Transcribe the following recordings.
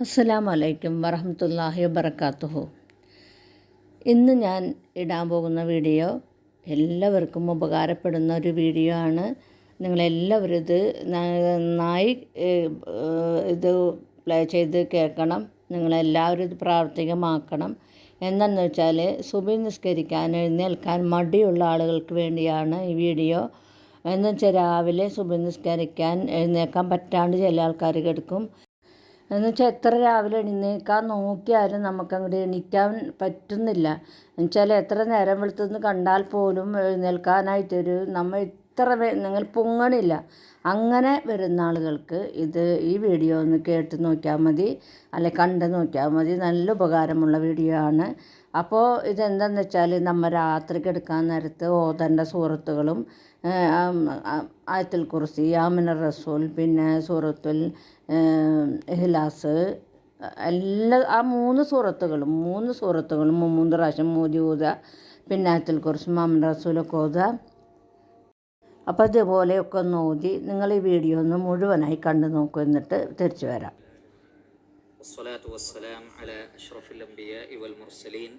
അസ്സലാമു അലൈക്കും വറഹ്മത്തുള്ളാഹി വബറകാതുഹു. ഇന്ന് ഞാൻ ഇടാൻ പോകുന്ന വീഡിയോ എല്ലാവർക്കും ഉപകാരപ്പെടുന്ന ഒരു വീഡിയോ ആണ്. നിങ്ങളെല്ലാവരും ഇത് നന്നായി ഇത് പ്ലേ ചെയ്ത് കേൾക്കണം. നിങ്ങളെല്ലാവരും ഇത് പ്രാവർത്തികമാക്കണം. എന്താണെന്ന് വെച്ചാൽ സുബഹി നിസ്കരിക്കാൻ എഴുന്നേൽക്കാൻ മടിയുള്ള ആളുകൾക്ക് വേണ്ടിയാണ് ഈ വീഡിയോ. എന്ന് വെച്ചാൽ രാവിലെ സുബഹി നിസ്കരിക്കാൻ എഴുന്നേൽക്കാൻ പറ്റാണ്ട് ചില ആൾക്കാർ കിടക്കും. എന്നുവെച്ചാൽ എത്ര രാവിലെ എഴുന്നേൽക്കാൻ നോക്കിയാലും നമുക്കങ്ങോട്ട് എണീക്കാൻ പറ്റുന്നില്ല. എന്നുവെച്ചാൽ എത്ര നേരം വെളുത്തെന്ന് കണ്ടാൽ പോലും എഴുന്നേൽക്കാനായിട്ടൊരു നിങ്ങൾ പൊങ്ങണില്ല. അങ്ങനെ വരുന്ന ആളുകൾക്ക് ഈ വീഡിയോ ഒന്ന് കേട്ട് നോക്കിയാൽ മതി, അല്ലെ കണ്ട് നോക്കിയാൽ മതി. നല്ല ഉപകാരമുള്ള വീഡിയോ ആണ്. അപ്പോൾ ഇതെന്താണെന്ന് വെച്ചാൽ നമ്മൾ രാത്രി കിടക്കാൻ നേരത്ത് ഓതേണ്ട സൂറത്തുകളും ആയത്തുൽ കുർസി, ആമിനർ റസൂൽ, പിന്നെ സൂറത്തുൽ ഇഖ്ലാസ്, ആ മൂന്ന് സൂറത്തുകളും 3 പ്രാവശ്യം മോദി ഓതുക. പിന്നെ ആയത്തുൽ കുർസി, ആമിനർ റസൂലൊക്കെ ഓതുക. അപ്പോൾ ഇതുപോലെയൊക്കെ ഒന്ന് ഓതി നിങ്ങൾ ഈ വീഡിയോ ഒന്ന് മുഴുവനായി കണ്ടു നോക്കൂ. എന്നിട്ട് തിരിച്ചു വരാം. വസ്സലാത്തു വസ്സലാം അലാ അഷ്റഫിൽ അംബിയാഇ വൽ മുർസലീൻ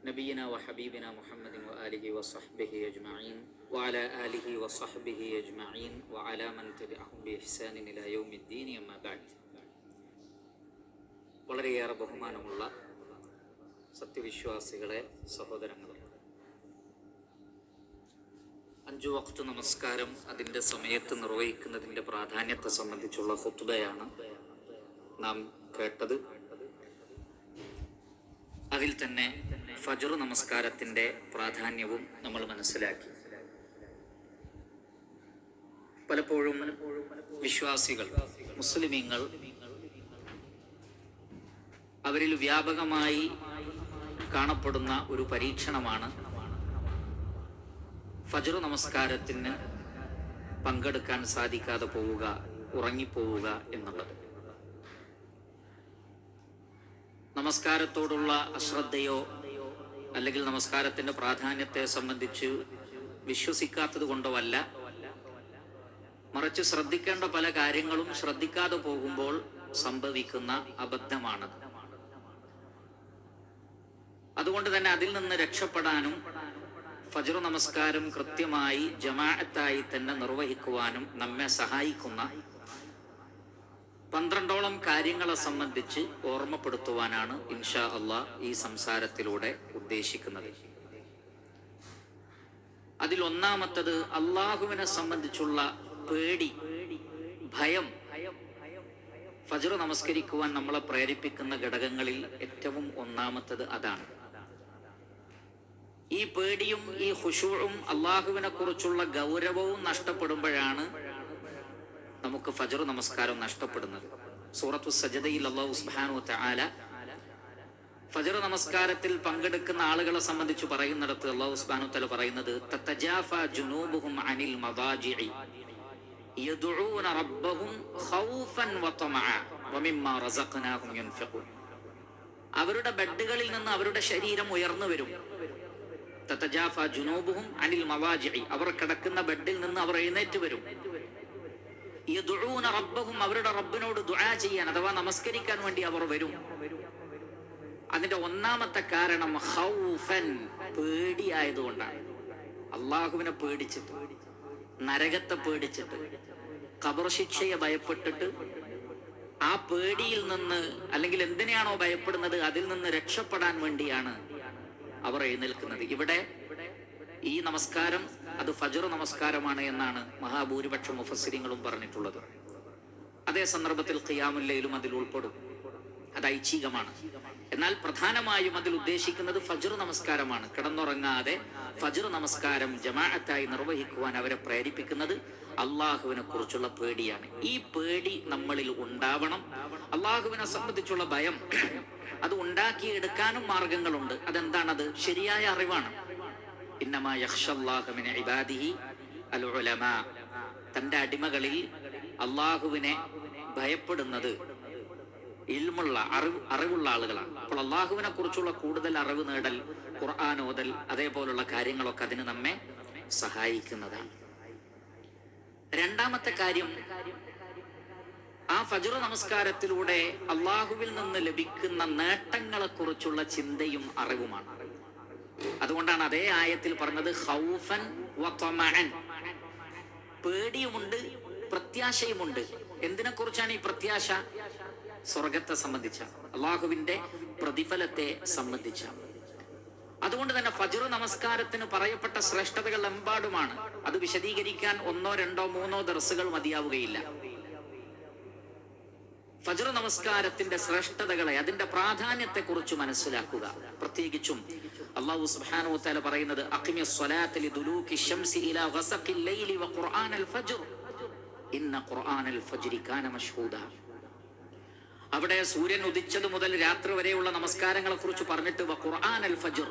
നബിയിനാ വഹബീബിനാ മുഹമ്മദിൻ വആലിഹി വസഹ്ബിഹി അജ്മഈൻ വഅലാ ആലിഹി വസഹ്ബിഹി അജ്മഈൻ വഅലാ മൻ തബിഅഹും ബിഇഹ്സാനിൻ ഇലാ യൗമിദ്ദീൻ അമ്മാ ബഅദ്. വളരെയേറെ ബഹുമാനമുള്ള സത്യവിശ്വാസികളെ, സഹോദരങ്ങളെ, 5 വഖ്ത് നമസ്കാരം അതിൻ്റെ സമയത്ത് നിർവഹിക്കുന്നതിൻ്റെ പ്രാധാന്യത്തെ സംബന്ധിച്ചുള്ള ഖുത്ബയാണ് നാം കേട്ടത്. അതിൽ തന്നെ ഫജ്ർ നമസ്കാരത്തിൻ്റെ പ്രാധാന്യവും നമ്മൾ മനസ്സിലാക്കി. പലപ്പോഴും വിശ്വാസികൾ, മുസ്ലിമീങ്ങൾ, അവരിൽ വ്യാപകമായി കാണപ്പെടുന്ന ഒരു പരീക്ഷണമാണ് ഫജ്ർ നമസ്കാരത്തിന് പങ്കെടുക്കാൻ സാധിക്കാതെ പോവുക, ഉറങ്ങിപ്പോവുക എന്നുള്ളത്. നമസ്കാരത്തോടുള്ള അശ്രദ്ധയോ അല്ലെങ്കിൽ നമസ്കാരത്തിൻ്റെ പ്രാധാന്യത്തെ സംബന്ധിച്ച് വിശ്വസിക്കാത്തത് കൊണ്ടോ അല്ല, മറിച്ച് ശ്രദ്ധിക്കേണ്ട പല കാര്യങ്ങളും ശ്രദ്ധിക്കാതെ പോകുമ്പോൾ സംഭവിക്കുന്ന അബദ്ധമാണ്. അതുകൊണ്ട് തന്നെ അതിൽ നിന്ന് രക്ഷപ്പെടാനും ഫജ്ർ നമസ്കാരം കൃത്യമായി ജമാഅത്തായി തന്നെ നിർവഹിക്കുവാനും നമ്മെ സഹായിക്കുന്ന 12ഓളം കാര്യങ്ങളെ സംബന്ധിച്ച് ഓർമ്മപ്പെടുത്തുവാനാണ് ഇൻഷാ അല്ലാഹ് ഈ സംസാരത്തിലൂടെ ഉദ്ദേശിക്കുന്നത്. അതിൽ ഒന്നാമത്തത് അള്ളാഹുവിനെ സംബന്ധിച്ചുള്ള പേടി, ഭയം. ഫജ്ർ നമസ്കരിക്കുവാൻ നമ്മളെ പ്രേരിപ്പിക്കുന്ന ഘടകങ്ങളിൽ ഏറ്റവും ഒന്നാമത്തത് അതാണ്. ഈ പേടിയും ഈ ഖുശൂഉം അള്ളാഹുവിനെ കുറിച്ചുള്ള ഗൗരവവും നഷ്ടപ്പെടുമ്പോഴാണ് നമുക്ക് ഫജ്ർ നമസ്കാരം നഷ്ടപ്പെടുന്നത്. സൂറത്തു സജദയിൽ അല്ലാഹു സുബ്ഹാനഹു വ തആല ഫജ്ർ നമസ്കാരത്തിൽ പങ്കെടുക്കുന്ന ആളുകളെ സംബന്ധിച്ച് പറയുന്നിടത്ത് അല്ലാഹു സുബ്ഹാനഹു വ തആല പറയുന്നത്, തതജാഫ ജുനൂബുഹും അനിൽ മദാജിഇ യദ്ഊന റബ്ബഹും ഖൗഫൻ വതമഅ വമിമ്മാ റസഖ്നാഹും യുൻഫിഖൂൻ. അവരുടെ ബെഡുകളിൽ നിന്ന് അവരുടെ ശരീരം ഉയർന്നു വരും. തതജാഫ ജുനൂബുഹും അനിൽ മദാജിഇ, അവർ കിടക്കുന്ന ബെഡിൽ നിന്ന് അവർ എഴുന്നേറ്റ് വരും. യദ്ഊന റബ്ബഹും, അവരുടെ റബ്ബിനോട് ദുആ ചെയ്യാൻ അഥവാ നമസ്കരിക്കാൻ വേണ്ടി അവർ വരും. അതിന്റെ ഒന്നാമത്തെ കാരണം ഖൗഫൻ, പേടിയായതുകൊണ്ടാണ്. അള്ളാഹുവിനെ പേടിച്ചിട്ട്, നരകത്തെ പേടിച്ചിട്ട്, ഖബർ ശിക്ഷയെ ഭയപ്പെട്ടിട്ട്, ആ പേടിയിൽ നിന്ന് അല്ലെങ്കിൽ എന്തിനെയാണോ ഭയപ്പെടുന്നത് അതിൽ നിന്ന് രക്ഷപ്പെടാൻ വേണ്ടിയാണ് അവർ എഴുന്നേൽക്കുന്നത്. ഇവിടെ ഈ നമസ്കാരം അത് ഫജ്ർ നമസ്കാരമാണ് എന്നാണ് മഹാഭൂരിപക്ഷം മുഫസ്സിരിങ്ങളും പറഞ്ഞിട്ടുള്ളത്. അതേ സന്ദർഭത്തിൽ ഖിയാമുൽ ലൈലും അതിൽ ഉൾപ്പെടും. അത് ഐച്ഛികമാണ്. എന്നാൽ പ്രധാനമായും അതിൽ ഉദ്ദേശിക്കുന്നത് ഫജ്ർ നമസ്കാരമാണ്. കിടന്നുറങ്ങാതെ ഫജ്ർ നമസ്കാരം ജമാഅത്തായി നിർവഹിക്കുവാൻ അവരെ പ്രേരിപ്പിക്കുന്നത് അള്ളാഹുവിനെ കുറിച്ചുള്ള പേടിയാണ്. ഈ പേടി നമ്മളിൽ ഉണ്ടാവണം. അള്ളാഹുവിനെ സംബന്ധിച്ചുള്ള ഭയം അത് ഉണ്ടാക്കിയെടുക്കാനും മാർഗങ്ങളുണ്ട്. അതെന്താണത്? ശരിയായ അറിവാണ്. ഇന്നമാ യഖ്ഷല്ലാഹ മിൻ ഇബാദിഹി അൽ ഉലമാ. തന്റെ അടിമകളിൽ അള്ളാഹുവിനെ ഭയപ്പെടുന്നത് ഇൽമുള്ള അറിവുള്ള ആളുകളാണ്. അപ്പോൾ അള്ളാഹുവിനെ കുറിച്ചുള്ള കൂടുതൽ അറിവ് നേടൽ, ഖുർആൻ ഓതൽ, അതേപോലുള്ള കാര്യങ്ങളൊക്കെ അതിന് നമ്മെ സഹായിക്കുന്നതാണ്. രണ്ടാമത്തെ കാര്യം, ആ ഫജ്ർ നമസ്കാരത്തിലൂടെ അള്ളാഹുവിൽ നിന്ന് ലഭിക്കുന്ന നേട്ടങ്ങളെ കുറിച്ചുള്ള ചിന്തയും അറിവുമാണ്. അതുകൊണ്ടാണ് അതേ ആയത്തിൽ പറഞ്ഞത് ഖൗഫൻ വതമഅൻ, പേടിയുമുണ്ട് പ്രത്യാശയുമുണ്ട്. എന്തിനെ കുറിച്ചാണ് ഈ പ്രത്യാശ? സ്വർഗത്തെ സംബന്ധിച്ച, അള്ളാഹുവിന്റെ പ്രതിഫലത്തെ സംബന്ധിച്ച. അതുകൊണ്ട് തന്നെ ഫജ്ർ നമസ്കാരത്തിന് പറയപ്പെട്ട ശ്രേഷ്ഠതകൾ എമ്പാടുമാണ്. അത് വിശദീകരിക്കാൻ 1, 2, 3 ദർസുകൾ മതിയാവുകയില്ല. ഫജ്ർ നമസ്കാരത്തിന്റെ ശ്രേഷ്ഠതകളെ, അതിന്റെ പ്രാധാന്യത്തെ കുറിച്ച് മനസ്സിലാക്കുക. പ്രത്യേകിച്ചും അല്ലാഹു സുബ്ഹാനഹു വ തആല പറയുന്നത് അഖിമിസ് സ്വലാത്ത ലിദുലൂകി ശംസി ഇലാ ഗസഖിൽ ലൈലി വ ഖുർആനൽ ഫജ്ർ ഇന്ന ഖുർആനൽ ഫജ്രി കാന മശ്ഹൂദാ. അവിടെ സൂര്യൻ ഉദിച്ചത് മുതൽ രാത്രി വരെയുള്ള നമസ്കാരങ്ങളെ കുറിച്ച് പറഞ്ഞിട്ട് വ ഖുർആനൽ ഫജ്ർ,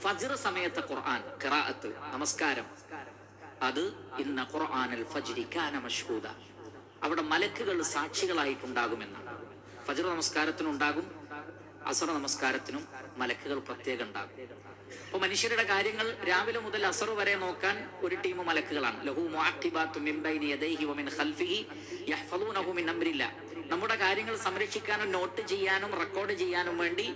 ഫജ്ർ സമയത്തെ ഖുർആൻ ഖിറാഅത്ത് നമസ്കാരം, അത് ഇന്ന ഖുർആനൽ ഫജ്രി കാന മശ്ഹൂദാ, അവിടെ മലക്കുകൾ സാക്ഷികളായിട്ടുണ്ടാകുമെന്നാണ്. ഫജ്ർ നമസ്കാരത്തിനുണ്ടാകും, അസർ നമസ്കാരത്തിനും മലക്കുകൾ പ്രത്യേകം ഉണ്ടാകും. അപ്പൊ മനുഷ്യരുടെ കാര്യങ്ങൾ രാവിലെ മുതൽ അസർ വരെ നോക്കാൻ ഒരു ടീം മലക്കുകളാണ്. ലഹു മുഅഖിബാത്തും മിൻ ബൈനി യദൈഹി വമിൻ ഖൽഫിഹി യഹ്ഫളൂനഹു മിൻ അംരില്ലാ. നമ്മുടെ കാര്യങ്ങൾ സംരക്ഷിക്കാനും നോട്ട് ചെയ്യാനും റെക്കോർഡ് ചെയ്യാനും വേണ്ടി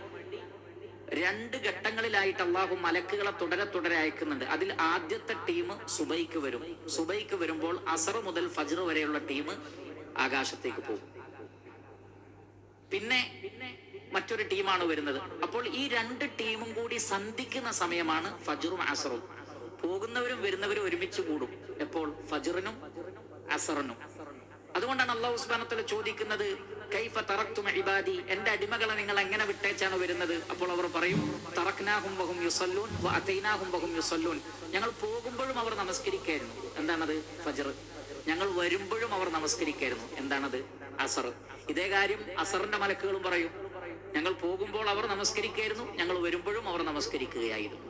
2 ഘട്ടങ്ങളിലായിട്ട് അള്ളാഹു മലക്കുകളെ തുടരെ അയക്കുന്നുണ്ട്. അതിൽ ആദ്യത്തെ ടീം സുബൈക്ക് വരും. സുബൈക്ക് വരുമ്പോൾ അസർ മുതൽ ഫജ്ർ വരെയുള്ള ടീം ആകാശത്തേക്ക് പോകും. പിന്നെ മറ്റൊരു ടീമാണ് വരുന്നത്. അപ്പോൾ ഈ 2 ടീമും കൂടി സന്ധിക്കുന്ന സമയമാണ് ഫജ്റും അസറും. പോകുന്നവരും വരുന്നവരും ഒരുമിച്ച് കൂടും. എപ്പോൾ? ഫജ്റിനും അസറിനും. അതുകൊണ്ടാണ് അല്ലാഹു സുബ്ഹാനഹു വ തആല ചോദിക്കുന്നത് കൈഫ തറക്തും ഇബാദി, എന്റെ അടിമകളെ നിങ്ങൾ എങ്ങനെ വിട്ടേച്ചാണ് വരുന്നത്? അപ്പോൾ അവർ പറയും തറക്നാഹും വഹും യുസല്ലൂൻ വ അതൈനാഹും വഹും യുസല്ലൂൻ. ഞങ്ങൾ പോകുമ്പോഴും അവർ നമസ്കരിക്കായിരുന്നു. എന്താണത്? ഫജ്ർ. ഞങ്ങൾ വരുമ്പോഴും അവർ നമസ്കരിക്കായിരുന്നു. എന്താണത്? അസർ. ഇതേ കാര്യം അസറിന്റെ മലക്കുകളും പറയും. ഞങ്ങൾ പോകുമ്പോൾ അവർ നമസ്കരിക്കായിരുന്നു, ഞങ്ങൾ വരുമ്പോഴും അവർ നമസ്കരിക്കുകയായിരുന്നു.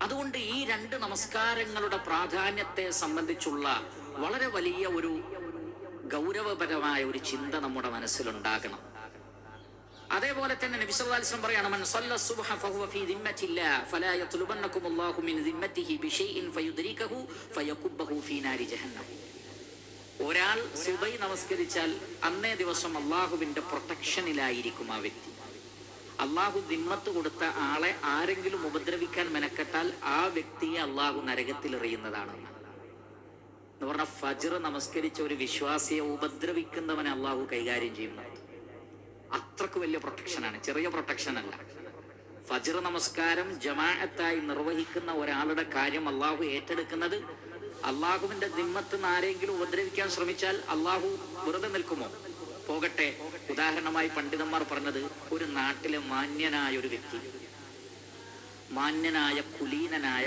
അതുകൊണ്ട് ഈ 2 നമസ്കാരങ്ങളുടെ പ്രാധാന്യത്തെ സംബന്ധിച്ചുള്ള വളരെ വലിയ ഒരു ഗൗരവപരമായ ഒരു ചിന്ത നമ്മുടെ മനസ്സിലുണ്ടാകണം. അതേപോലെ തന്നെ നബി സല്ലല്ലാഹു അലൈഹി വസല്ലം പറയാണ് മൻ സല്ല സുബ്ഹ ഫഹുവ ഫീ ദിമ്മത്തില്ലാ ഫലാ യത്ലുബന്നകുമുല്ലാഹു മിൻ ദിമ്മത്തിഹി ബിശൈഇൻ ഫയുദ്രികഹു ഫയകുബ്ബഹു ഫീ നാരി ജഹന്നം. ഒരാൾ സുബൈ നമസ്കരിച്ചാൽ അന്നേ ദിവസം അള്ളാഹുവിന്റെ പ്രൊട്ടക്ഷനിലായിരിക്കും ആ വ്യക്തി. അള്ളാഹു ദിമ്മത്ത് കൊടുത്ത ആളെ ആരെങ്കിലും ഉപദ്രവിക്കാൻ മെനക്കെട്ടാൽ ആ വ്യക്തിയെ അള്ളാഹു നരകത്തിൽ എറിയുന്നതാണ് എന്ന് പറഞ്ഞ ഫജ്ർ നമസ്കരിച്ച ഒരു വിശ്വാസിയെ ഉപദ്രവിക്കുന്നവനെ അള്ളാഹു കൈകാര്യം ചെയ്യുന്നത്. അത്രക്ക് വലിയ പ്രൊട്ടക്ഷനാണ്, ചെറിയ പ്രൊട്ടക്ഷൻ അല്ല. ഫജ്ർ നമസ്കാരം ജമാഅത്തായി നിർവഹിക്കുന്ന ഒരാളുടെ കാര്യം അള്ളാഹു ഏറ്റെടുക്കുന്നത്. അള്ളാഹുവിന്റെ ദിമ്മത്ത് നിന്ന് ആരെങ്കിലും ഉപദ്രവിക്കാൻ ശ്രമിച്ചാൽ അള്ളാഹു വെറുതെ നിൽക്കുമോ? പോകട്ടെ. ഉദാഹരണമായി പണ്ഡിതന്മാർ പറഞ്ഞത്, ഒരു നാട്ടിലെ മാന്യനായ ഒരു വ്യക്തി, മാന്യനായ കുലീനനായ,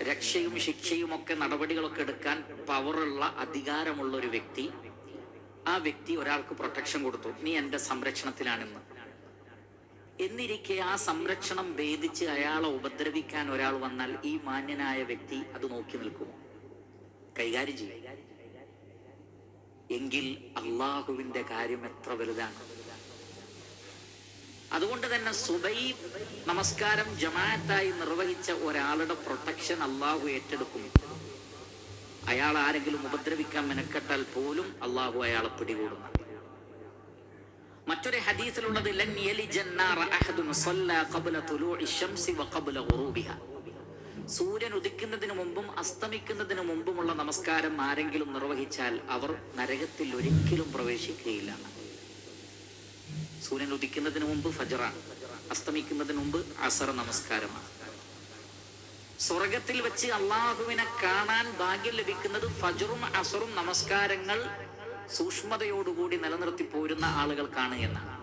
രക്ഷയും ശിക്ഷയും ഒക്കെ നടപടികളൊക്കെ എടുക്കാൻ പവറുള്ള അധികാരമുള്ള ഒരു വ്യക്തി, ആ വ്യക്തി ഒരാൾക്ക് പ്രൊട്ടക്ഷൻ കൊടുത്തു, നീ എന്റെ സംരക്ഷണത്തിലാണെന്ന്. എന്നിരിക്കെ ആ സംരക്ഷണം ഭേദിച്ച് അയാളെ ഉപദ്രവിക്കാൻ ഒരാൾ വന്നാൽ ഈ മാന്യനായ വ്യക്തി അത് നോക്കി നിൽക്കുമോ? കൈകാര്യം ചെയ്യും. എങ്കിൽ അള്ളാഹുവിന്റെ കാര്യം എത്ര വലുതാണ്. അതുകൊണ്ട് തന്നെ സുബൈ നമസ്കാരം ജമാഅത്തായി നിർവഹിച്ച ഒരാളുടെ പ്രൊട്ടക്ഷൻ അള്ളാഹു ഏറ്റെടുക്കും. അയാൾ ആരെങ്കിലും ഉപദ്രവിക്കാൻ മെനക്കെട്ടാൽ പോലും അള്ളാഹു അയാളെ പിടികൂടുന്നു. മറ്റൊരു ഹദീസിലുള്ളത് ലൻ യലിജൻ നാറ അഹദുൻ സല്ല ഖബ്ല തുലൂഇ ശംസി വ ഖബ്ല ഗുറൂബിഹാ. സൂര്യൻ ഉദിക്കുന്നതിന് മുമ്പും അസ്തമിക്കുന്നതിന് മുമ്പുമുള്ള നമസ്കാരം ആരെങ്കിലും നിർവഹിച്ചാൽ അവർ നരകത്തിൽ ഒരിക്കലും പ്രവേശിക്കുകയില്ല. സൂര്യൻ ഉദിക്കുന്നതിന് മുമ്പ് ഫജ്റാണ്, അസ്തമിക്കുന്നതിന് മുമ്പ് അസർ നമസ്കാരമാണ്. സ്വർഗത്തിൽ വെച്ച് അള്ളാഹുവിനെ കാണാൻ ഭാഗ്യം ലഭിക്കുന്നത് ഫജ്റും അസറും നമസ്കാരങ്ങൾ സൂക്ഷ്മതയോടുകൂടി നിലനിർത്തി പോരുന്ന ആളുകൾക്കാണ് എന്നാണ്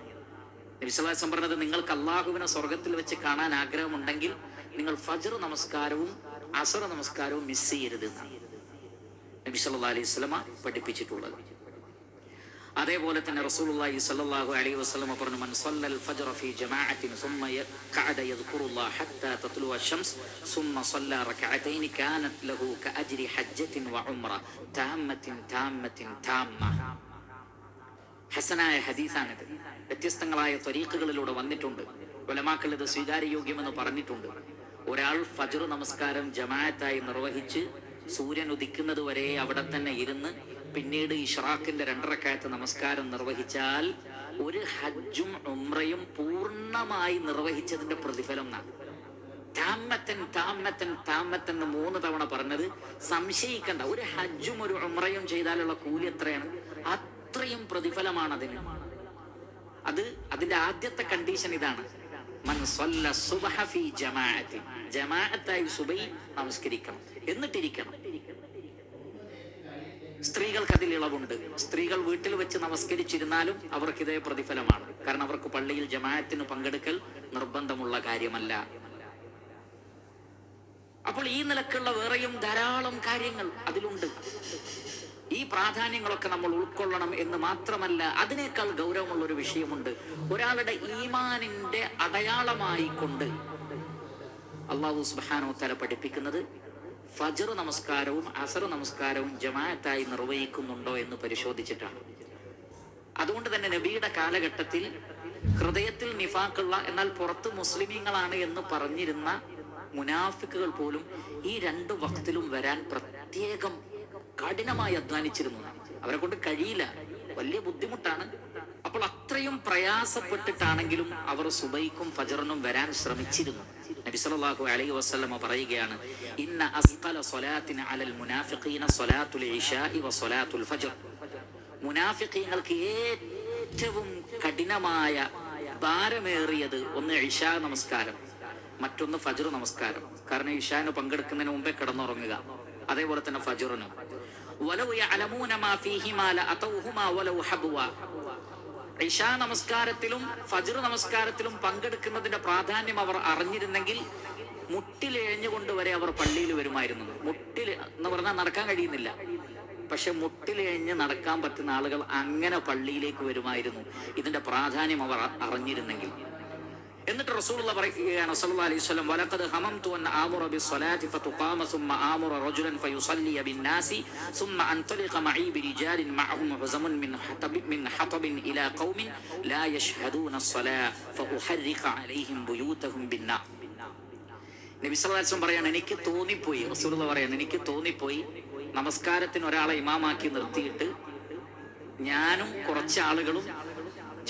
നബി സല്ലല്ലാഹു അലൈഹി വസല്ലം പറഞ്ഞത്. നിങ്ങൾക്ക് അള്ളാഹുവിനെ സ്വർഗത്തിൽ വെച്ച് കാണാൻ ആഗ്രഹമുണ്ടെങ്കിൽ നിങ്ങൾ ഫജ്ർ നമസ്കാരവും അസർ നമസ്കാരവും മിസ് ചെയ്യരുത് എന്നാണ് നബി സല്ലല്ലാഹു അലൈഹി വസല്ലം പഠിപ്പിച്ചിട്ടുള്ളത്. അതേപോലെ തന്നെ റസൂലുള്ളാഹി സ്വല്ലല്ലാഹു അലൈഹി വസല്ലം പറഞ്ഞു മൻ സല്ലൽ ഫജ്റ ഫീ ജമാഅത്തിൻ സുമ്മ ഖഅദ യദ്കുറുല്ലാഹ ഹത്താ തത്ലുഅ ശംസ് സുമ്മ സല്ല റകഅതൈൻ കാനത് ലഹു കഅജ്രി ഹജ്ജത്തിൻ വ ഉംറ താമ്മത്തിൻ താമ്മത്തിൻ താമ്മ. ഹസനായ ഹദീസാണിത്. വ്യത്യസ്തങ്ങളായ ത്വരീഖുകളിലൂടെ വന്നിട്ടുണ്ട്. ഉലമാക്കൾ ഇത് സ്വീകാര്യയോഗ്യമെന്ന് പറഞ്ഞിട്ടുണ്ട്. ഒരാൾ ഫജ്ർ നമസ്കാരം ജമാഅത്തായി നിർവഹിച്ച് സൂര്യൻ ഉദിക്കുന്നത് വരെ അവിടെ തന്നെ ഇരുന്ന് പിന്നീട് ഇഷ്റാഖിന്റെ 2 റക്അത്ത് നമസ്കാരം നിർവഹിച്ചാൽ ഒരു ഹജ്ജും ഉംറയും പൂർണ്ണമായി നിർവഹിച്ചതിന്റെ പ്രതിഫലം എന്നാണ്. താമത്തൻ താമത്തൻ താമത്തൻ എന്ന് 3 തവണ പറഞ്ഞത് സംശയിക്കണ്ട. ഒരു ഹജ്ജും ഒരു ഉംറയും ചെയ്താലുള്ള കൂലി എത്രയാണ്? അത്രയും പ്രതിഫലമാണ് അതിന്. അതിന്റെ ആദ്യത്തെ കണ്ടീഷൻ ഇതാണ്, മൻ സ്വല്ല സുബ്ഹ ഫീ ജമാഅത്തി, ജമാഅത്തായി സുബഹി നമസ്കരിക്കണം, എന്നിട്ടിരിക്കണം. സ്ത്രീകൾക്ക് അതിൽ ഇളവുണ്ട്. സ്ത്രീകൾ വീട്ടിൽ വെച്ച് നമസ്കരിച്ചിരുന്നാലും അവർക്ക് ഇതേ പ്രതിഫലമാണ്. കാരണം അവർക്ക് പള്ളിയിൽ ജമാഅത്തിന് പങ്കെടുക്കൽ നിർബന്ധമുള്ള കാര്യമല്ല. അപ്പോൾ ഈ നിലക്കുള്ള വേറെയും ധാരാളം കാര്യങ്ങൾ അതിലുണ്ട്. ഈ പ്രാധാന്യങ്ങളൊക്കെ നമ്മൾ ഉൾക്കൊള്ളണം എന്ന് മാത്രമല്ല, അതിനേക്കാൾ ഗൗരവമുള്ള ഒരു വിഷയമുണ്ട്. ഒരാളുടെ ഈമാനിന്റെ അടയാളമായി കൊണ്ട് അല്ലാഹു സുബ്ഹാനഹു വ തആല പഠിപ്പിക്കുന്നത് ഫജ്ർ നമസ്കാരവും അസർ നമസ്കാരവും ജമാഅത്തായി നിർവഹിക്കുന്നുണ്ടോ എന്ന് പരിശോധിച്ചിട്ടാണ്. അതുകൊണ്ട് തന്നെ നബിയുടെ കാലഘട്ടത്തിൽ ഹൃദയത്തിൽ നിഫാഖുള്ള എന്നാൽ പുറത്ത് മുസ്ലിമീങ്ങളാണ് എന്ന് പറഞ്ഞിരുന്ന മുനാഫിക്കുകൾ പോലും ഈ 2 വഖ്തിലും വരാൻ പ്രത്യേകം കഠിനമായി അധ്വാനിച്ചിരുന്നു. അവരെ കൊണ്ട് കഴിയില്ല, വലിയ ബുദ്ധിമുട്ടാണ്. അപ്പോൾ അത്രയും പ്രയാസപ്പെട്ടിട്ടാണെങ്കിലും അവർ സുബൈക്കും ഫജ്റിനും വരാൻ ശ്രമിച്ചിരുന്നു. നബി സല്ലല്ലാഹു അലൈഹി വസല്ലം പറയുകയാണ്, ഇന്ന അസ്ഖല സ്വലാത്തിന അലൽ മുനാഫിഖീന സ്വലാത്തുൽ ഇശാഇ വ സ്വലാത്തുൽ ഫജ്ർ. മുനാഫിഖീങ്ങൾക്ക് ഏറ്റവും കഠിനമായ ഭാരമേറിയത് ഒന്ന് ഇശാ നമസ്കാരം, മറ്റൊന്ന് ഫജ്ർ നമസ്കാരം. കാരണം ഇശാന് പങ്കെടുക്കുന്നതിന് മുമ്പേ കിടന്നുറങ്ങുക, അതേപോലെ തന്നെ ഫജ്റിനും. വലൗ യഅലമൂന മാ ഫീഹിമാ ലഅതൗഹുമാ വലൗ ഹബ്വ. ഇശാ നമസ്കാരത്തിലും ഫജ്ർ നമസ്കാരത്തിലും പങ്കെടുക്കുന്നതിന്റെ പ്രാധാന്യം അവർ അറിഞ്ഞിരുന്നെങ്കിൽ മുട്ടിലെഴഞ്ഞുകൊണ്ട് വരെ അവർ പള്ളിയിൽ വരുമായിരുന്നു. മുട്ടിൽ എന്ന് പറഞ്ഞാൽ നടക്കാൻ കഴിയുന്നില്ല, പക്ഷെ മുട്ടിലെഴഞ്ഞ് നടക്കാൻ പറ്റുന്ന ആളുകൾ അങ്ങനെ പള്ളിയിലേക്ക് വരുമായിരുന്നു, ഇതിന്റെ പ്രാധാന്യം അവർ അറിഞ്ഞിരുന്നെങ്കിൽ. എന്നിട്ട് റസൂലുള്ളാഹി പറയുകയാണ് സല്ലല്ലാഹു അലൈഹി വസല്ലം, വലഖദ് ഹമംതു അൻ ആമുറ ബിസ്സലാത്തി ഫതുഖാമ സുമ്മ ആമുറ റജുലൻ ഫയുസല്ലി ബിന്നാസി സുമ്മ അൻതലിഖ മഈ ബിരിജാലിൻ മഅഹും ഹുസമുൻ മിൻ ഹതബിൻ ഇലാ ഖൗമിൻ ലാ യശ്ഹദൂന അസ്സലാ ഫഉഹർരിഖ അലൈഹിം ബുയൂതഹും ബിന്നാർ. നബി സല്ലല്ലാഹു അലൈഹി വസല്ലം പറയാണ്, എനിക്ക് തോന്നിപ്പോയി, റസൂലുള്ളാഹി പറയാണ്, എനിക്ക് തോന്നിപ്പോയി നമസ്കാരത്തിന് ഒരാളെ ഇമാമാക്കി നിർത്തിയിട്ട് ഞാനും കുറച്ച് ആളുകളും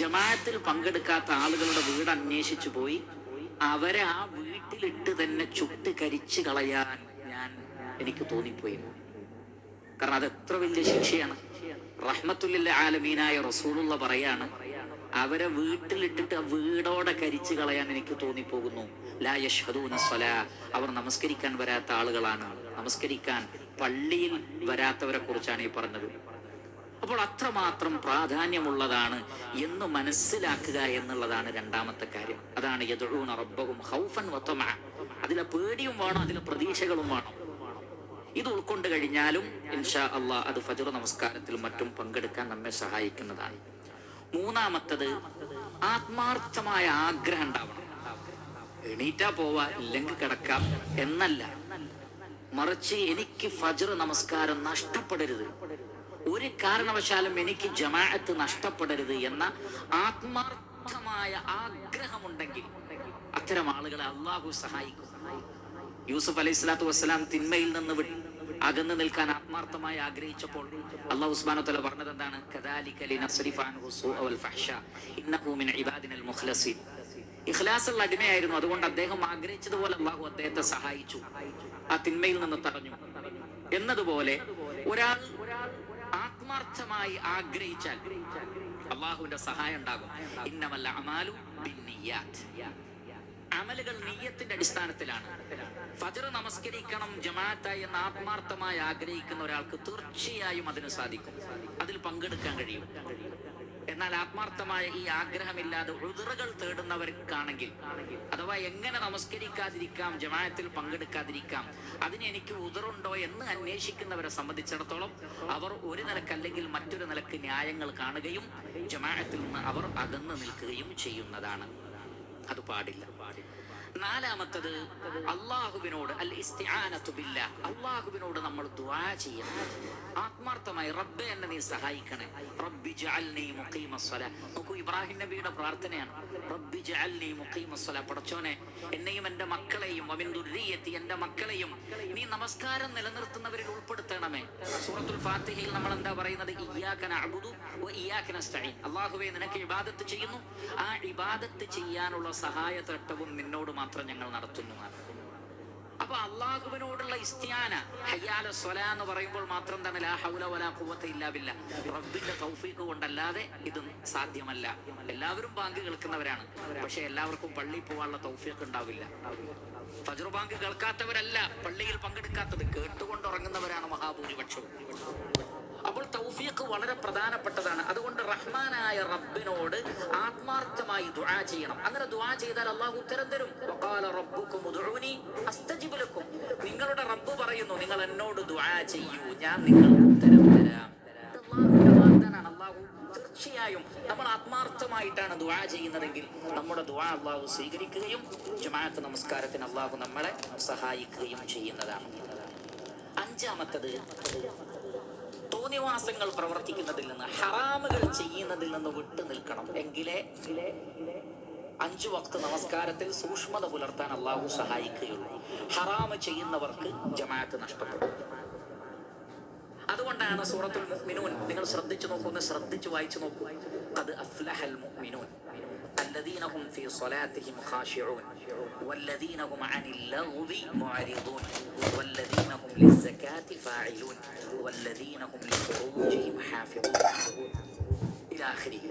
ജമാഅത്തിൽ പങ്കെടുക്കാത്ത ആളുകളുടെ വീട് അന്വേഷിച്ചു പോയി അവരെ ആ വീട്ടിലിട്ട് തന്നെ ചുട്ട് കരിച്ചു കളയാൻ എനിക്ക് തോന്നിപ്പോയി. കാരണം അത് എത്ര വലിയ ശിക്ഷയാണ്. റഹ്മത്തുല്ലിൽ ആലമീനായ റസൂലുള്ളാഹി പറയാണ്, അവരെ വീട്ടിലിട്ടിട്ട് ആ വീടോടെ കരിച്ചു കളയാൻ എനിക്ക് തോന്നിപ്പോകുന്നു. ലാ യശ്ഹദൂന സ്വലാ, അവർ നമസ്കരിക്കാൻ വരാത്ത ആളുകളാണ്. നമസ്കരിക്കാൻ പള്ളിയിൽ വരാത്തവരെ കുറിച്ചാണ് ഈ പറഞ്ഞത്. അപ്പോൾ അത്രമാത്രം പ്രാധാന്യമുള്ളതാണ് എന്ന് മനസ്സിലാക്കുക എന്നുള്ളതാണ് രണ്ടാമത്തെ കാര്യം. അതാണ് യദ്ഊന റബ്ബഹും ഖൗഫൻ വതമഅ. അതിലെ പേടിയും വേണം, അതിലെ പ്രതീക്ഷകളും വേണം. ഇത് ഉൾക്കൊണ്ട് കഴിഞ്ഞാലും ഇൻഷാ അല്ലാഹ് അത് ഫജ്ർ നമസ്കാരത്തിലും മറ്റും പങ്കെടുക്കാൻ നമ്മെ സഹായിക്കുന്നതാണ്. മൂന്നാമത്തത് ആത്മാർത്ഥമായ ആഗ്രഹം ഉണ്ടാവണം. എണീറ്റാ പോവാ, ഇല്ലെങ്കിൽ കിടക്കാം എന്നല്ല, മറിച്ച് എനിക്ക് ഫജ്ർ നമസ്കാരം നഷ്ടപ്പെടരുത്, ഒരു കാരണവശാലും എനിക്ക് ജമാഅത്ത് നഷ്ടപ്പെടരുത് എന്ന ആത്മാർത്ഥമായ ആഗ്രഹമുണ്ടെങ്കിൽ അത്തരം ആളുകളെ അള്ളാഹു സഹായിക്കും. യൂസുഫ് അലൈഹി സ്വലാത്തു വസ്സലാം തിന്മയിൽ നിന്ന് അകന്നു നിൽക്കാൻ ആത്മാർത്ഥമായി ആഗ്രഹിച്ചപ്പോൾ അള്ളാഹു സുബ്ഹാനഹു വ തആല പറഞ്ഞത് എന്താണ്? കദാലിക ലിനസ്രിഫ അൻഹു സൂഅ വൽ ഫഹ്ശ ഇന്നഹു മിൻ ഇബാദിനൽ മുഖ്ലസീൻ. ഇഖ്ലാസുള്ള അടിമയായിരുന്നു, അതുകൊണ്ട് അദ്ദേഹം ആഗ്രഹിച്ചതുപോലെ അള്ളാഹു അദ്ദേഹത്തെ സഹായിച്ചു, ആ തിന്മയിൽ നിന്ന് തടഞ്ഞു. എന്നതുപോലെ ഒരാൾ ആത്മാർത്ഥമായി ആഗ്രഹിച്ചാൽ അള്ളാഹുവിന്റെ സഹായം ഉണ്ടാകും. ഇന്നമൽ അഅമാലു ബിന്നിയ്യാത്ത്. അമലുകൾ നിയ്യത്തിന്റെ അടിസ്ഥാനത്തിലാണ്. ഫജ്ർ നമസ്കരിക്കണം ജമാഅത്തായി എന്ന് ആത്മാർത്ഥമായി ആഗ്രഹിക്കുന്ന ഒരാൾക്ക് തീർച്ചയായും അതിന് സാധിക്കും, അതിൽ പങ്കെടുക്കാൻ കഴിയും. എന്നാൽ ആത്മാർത്ഥമായ ഈ ആഗ്രഹമില്ലാതെ ഉദ്റുകൾ തേടുന്നവർക്കാണെങ്കിൽ, അഥവാ എങ്ങനെ നമസ്കരിക്കാതിരിക്കാം, ജമാഅത്തിൽ പങ്കെടുക്കാതിരിക്കാം, അതിന് എനിക്ക് ഉദ്റുണ്ടോ എന്ന് അന്വേഷിക്കുന്നവരെ സംബന്ധിച്ചിടത്തോളം അവർ ഒരു നിലക്കല്ലെങ്കിൽ മറ്റൊരു നിലക്ക് ന്യായങ്ങൾ കാണുകയും ജമാഅത്തിൽ നിന്ന് അവർ അകന്നു നിൽക്കുകയും ചെയ്യുന്നതാണ്. അത് പാടില്ല. നാലാമത്തത് അള്ളാഹുവിനോട് അൽ ഇസ്തിആനതു ബില്ലാഹ്, അള്ളാഹുവിനോട് നമ്മൾ ദുആ ചെയ്യണം. ആത്മാർത്ഥമായി റബ്ബേ എന്നെ നീ സഹായിക്കണേ. റബ്ബി ജഅൽനി മുഖീമസ്സലാ. നോക്കൂ, ഇബ്രാഹിം നബിയുടെ പ്രാർത്ഥനയാണ്. റബ്ബി ജഅൽനി മുഖീമസ്സലാ, പടച്ചോനെ എന്നെയും എൻ്റെ മക്കളെയും വമിൻ ദുർരിയത്തി, എൻ്റെ മക്കളെയും നീ നമസ്കാരം നിലനിർത്തുന്നവരിൽ ഉൾപ്പെടുത്തണമേ. സൂറത്തുൽ ഫാത്തിഹയിൽ നമ്മൾ എന്താ പറയുന്നത്? ഇയ്യാക നഅ്ബുദു വ ഇയ്യാക നസ്തഈൻ. അല്ലാഹുവേ നിനക്ക് ഇബാദത്ത് ചെയ്യുന്നു, ആ ഇബാദത്ത് ചെയ്യാനുള്ള സഹായ തട്ടവും നിന്നോട് മാത്രം ഞങ്ങൾ നടത്തുന്നു. അപ്പൊ അള്ളാഹുവിനോടുള്ള ഇസ്തിആന, ഹയ്യാല സ്വലാ എന്ന് പറയുമ്പോൾ മാത്രം തന്നെ ലാ ഹൗല വലാ ഖുവത ഇല്ലാ ബില്ലാ, റബ്ബിന്റെ തൗഫീഖ് കൊണ്ടല്ലാതെ ഇത് സാധ്യമല്ല. എല്ലാവരും ബാങ്ക് കേൾക്കുന്നവരാണ്, പക്ഷെ എല്ലാവർക്കും പള്ളിയിൽ പോകാനുള്ള തൗഫീഖ് ഉണ്ടാവില്ല. ഫജ്ർ ബാങ്ക് കേൾക്കാത്തവരല്ല പള്ളിയിൽ പങ്കെടുക്കാത്തത്, കേട്ടുകൊണ്ടുറങ്ങുന്നവരാണ് മഹാഭൂരിപക്ഷവും. അപ്പോൾ തൗഫീഖ് വളരെ പ്രധാനപ്പെട്ടതാണ്. അതുകൊണ്ട് റഹ്മാനായ റബ്ബിനോട് ആത്മാർത്ഥമായി ദുആ ചെയ്യണം. അങ്ങനെ ദുആ ചെയ്താൽ അല്ലാഹു ഉത്തരം തരും. വഖാല റബ്ബുകും ഉദ്ഉനി അസ്തജിബ് ലക്കും. നിങ്ങളുടെ റബ്ബ് പറയുന്നു, നിങ്ങൾ എന്നോട് ദുആ ചെയ്യൂ, ഞാൻ നിങ്ങൾക്ക് ഉത്തരം തരാം. അല്ലാഹുവിന്റെ വാഗ്ദാനമാണ്. അല്ലാഹു തീർച്ചയായും നമ്മൾ ആത്മാർത്ഥമായിട്ടാണ് ദുആ ചെയ്യുന്നതെങ്കിൽ നമ്മുടെ ദുആ അല്ലാഹു സ്വീകരിക്കുകയും ജമാഅത്ത് നമസ്കാരത്തിന് അല്ലാഹു നമ്മളെ സഹായിക്കുകയും ചെയ്യുന്നതാണ്. അഞ്ചാമത്തത്, തോന്നിവാസങ്ങൾ പ്രവർത്തിക്കുന്നതിൽ നിന്ന്, ഹറാമുകൾ ചെയ്യുന്നതിൽ നിന്ന് വിട്ടു നിൽക്കണം. എങ്കിലേ 5 വക്ത് നമസ്കാരത്തിൽ സൂക്ഷ്മത പുലർത്താൻ അള്ളാഹു സഹായിക്കുകയുള്ളൂ. ഹറാമ് ചെയ്യുന്നവർക്ക് ജമാഅത്ത് നഷ്ടപ്പെടും. അതുകൊണ്ടാണ് സൂറത്തുൽ മുഅ്മിനൂൻ നിങ്ങൾ ശ്രദ്ധിച്ചു നോക്കൂ, ഒന്ന് ശ്രദ്ധിച്ചു വായിച്ചു നോക്കൂ. ഖദ് അഫ്ലഹൽ മുഅ്മിനൂൻ الذين هم في صلاتهم خاشعون والذين هم عن اللغو معرضون والذين هم للزكاة فاعلون والذين هم لفروجهم حافظون إلى آخره.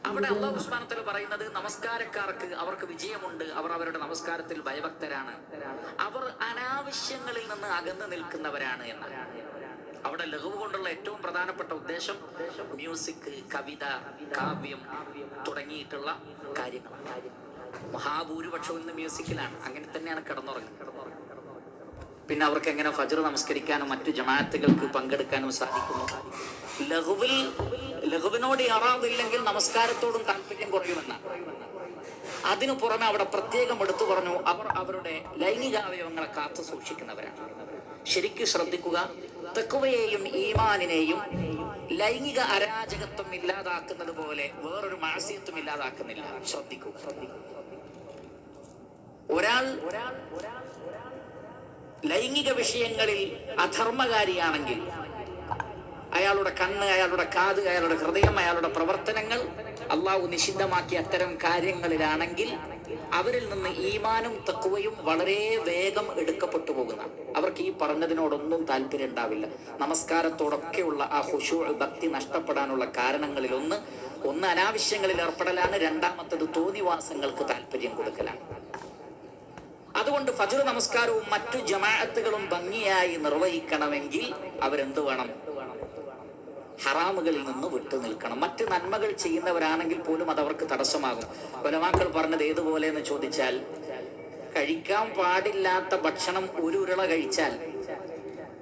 അവിടെ അല്ലാഹു സുബ്ഹാനഹു വ തആല പറയുന്നത് നമസ്കാരക്കാർക്ക് അവർക്ക് വിജയമുണ്ട്, അവർ അവരുടെ നമസ്കാരത്തിൽ ഭയഭക്തരാണ്, അവർ അനാവശ്യങ്ങളിൽ നിന്ന് അകന്നു നിൽക്കുന്നവരാണ് എന്നാണ്. അവിടെ ലഘുവ് കൊണ്ടുള്ള ഏറ്റവും പ്രധാനപ്പെട്ട ഉദ്ദേശം മ്യൂസിക്, കവിത, കാവ്യം തുടങ്ങിയിട്ടുള്ള കാര്യങ്ങളാണ്. മഹാഭൂരിപക്ഷവും ഇന്ന് മ്യൂസിക്കിലാണ്, അങ്ങനെ തന്നെയാണ് കിടന്നുറങ്ങുന്നത്. പിന്നെ അവർക്ക് എങ്ങനെ ഫജ്ർ നമസ്കരിക്കാനും മറ്റു ജമാഅത്തുകൾക്ക് പങ്കെടുക്കാനും സാധിക്കുന്നു? ലഘുവിനോട് ഇറാദില്ലെങ്കിൽ നമസ്കാരത്തോടും താല്പര്യം കുറയുമെന്നാണ്. അതിനു പുറമെ അവിടെ പ്രത്യേകം എടുത്തു പറഞ്ഞു, അവർ അവരുടെ ലൈംഗികാവയവങ്ങളെ കാത്തു സൂക്ഷിക്കുന്നവരാണ്. ശരിക്കും ശ്രദ്ധിക്കുക, തഖ്വയെയും ഈമാനിനെയും ലൈംഗിക അരാജകത്വം ഇല്ലാതാക്കുന്നത് പോലെ വേറൊരു മാസിയത്വം ഇല്ലാതാക്കുന്നില്ല. ശ്രദ്ധിക്കുക, ഒരാൾ ലൈംഗിക വിഷയങ്ങളിൽ അധർമ്മകാരിയാണെങ്കിൽ അയാളുടെ കണ്ണ്, അയാളുടെ കാത്, അയാളുടെ ഹൃദയം, അയാളുടെ പ്രവർത്തനങ്ങൾ അള്ളാഹു നിഷിദ്ധമാക്കിയ അത്തരം കാര്യങ്ങളിലാണെങ്കിൽ അവരിൽ നിന്ന് ഈമാനും തഖ്വയും വളരെ വേഗം എടുക്കപ്പെട്ടു പോകുന്ന, അവർക്ക് ഈ പറഞ്ഞതിനോടൊന്നും താല്പര്യം ഉണ്ടാവില്ല. നമസ്കാരത്തോടൊക്കെയുള്ള ആ ഖുശൂ, ഭക്തി നഷ്ടപ്പെടാനുള്ള കാരണങ്ങളിൽ ഒന്ന് അനാവശ്യങ്ങളിൽ ഏർപ്പെടലാണ്. രണ്ടാമത്തത് തോന്നിവാസങ്ങൾക്ക് താല്പര്യം കൊടുക്കലാണ്. അതുകൊണ്ട് ഫജ്ർ നമസ്കാരവും മറ്റു ജമാഅത്തുകളും ഭംഗിയായി നിർവഹിക്കണമെങ്കിൽ അവരെന്ത് വേണം? ഹറാമുകളിൽ നിന്ന് വിട്ടു നിൽക്കണം. മറ്റ് നന്മകൾ ചെയ്യുന്നവരാണെങ്കിൽ പോലും അത് അവർക്ക് തടസ്സമാകും. ഉലമാക്കൾ പറഞ്ഞത് ഏതുപോലെ എന്ന് ചോദിച്ചാൽ, കഴിക്കാൻ പാടില്ലാത്ത ഭക്ഷണം ഒരു ഉരുള കഴിച്ചാൽ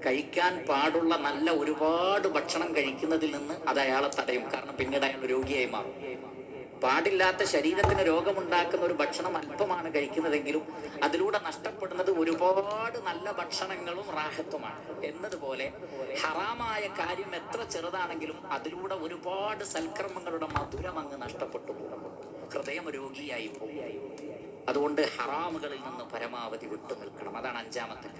കഴിക്കാൻ പാടുള്ള നല്ല ഒരുപാട് ഭക്ഷണം കഴിക്കുന്നതിൽ നിന്ന് അത് അയാളെ തടയും. കാരണം പിന്നീട് അയാൾ രോഗിയായി മാറും. പാടില്ലാത്ത, ശരീരത്തിന് രോഗമുണ്ടാക്കുന്ന ഒരു ഭക്ഷണം അല്പമാണ് കഴിക്കുന്നതെങ്കിലും അതിലൂടെ നഷ്ടപ്പെടുന്നത് ഒരുപാട് നല്ല ഭക്ഷണങ്ങളും റാഹത്തുമാണ്. എന്നതുപോലെ ഹറാമായ കാര്യം എത്ര ചെറുതാണെങ്കിലും അതിലൂടെ ഒരുപാട് സൽക്കർമ്മങ്ങളുടെ മധുരം അങ്ങ് നഷ്ടപ്പെട്ടു പോകും, ഹൃദയം രോഗിയായി പോകും. അതുകൊണ്ട് ഹറാമുകളിൽ നിന്ന് പരമാവധി വിട്ടു നിൽക്കണം. അതാണ് അഞ്ചാമത്തെ.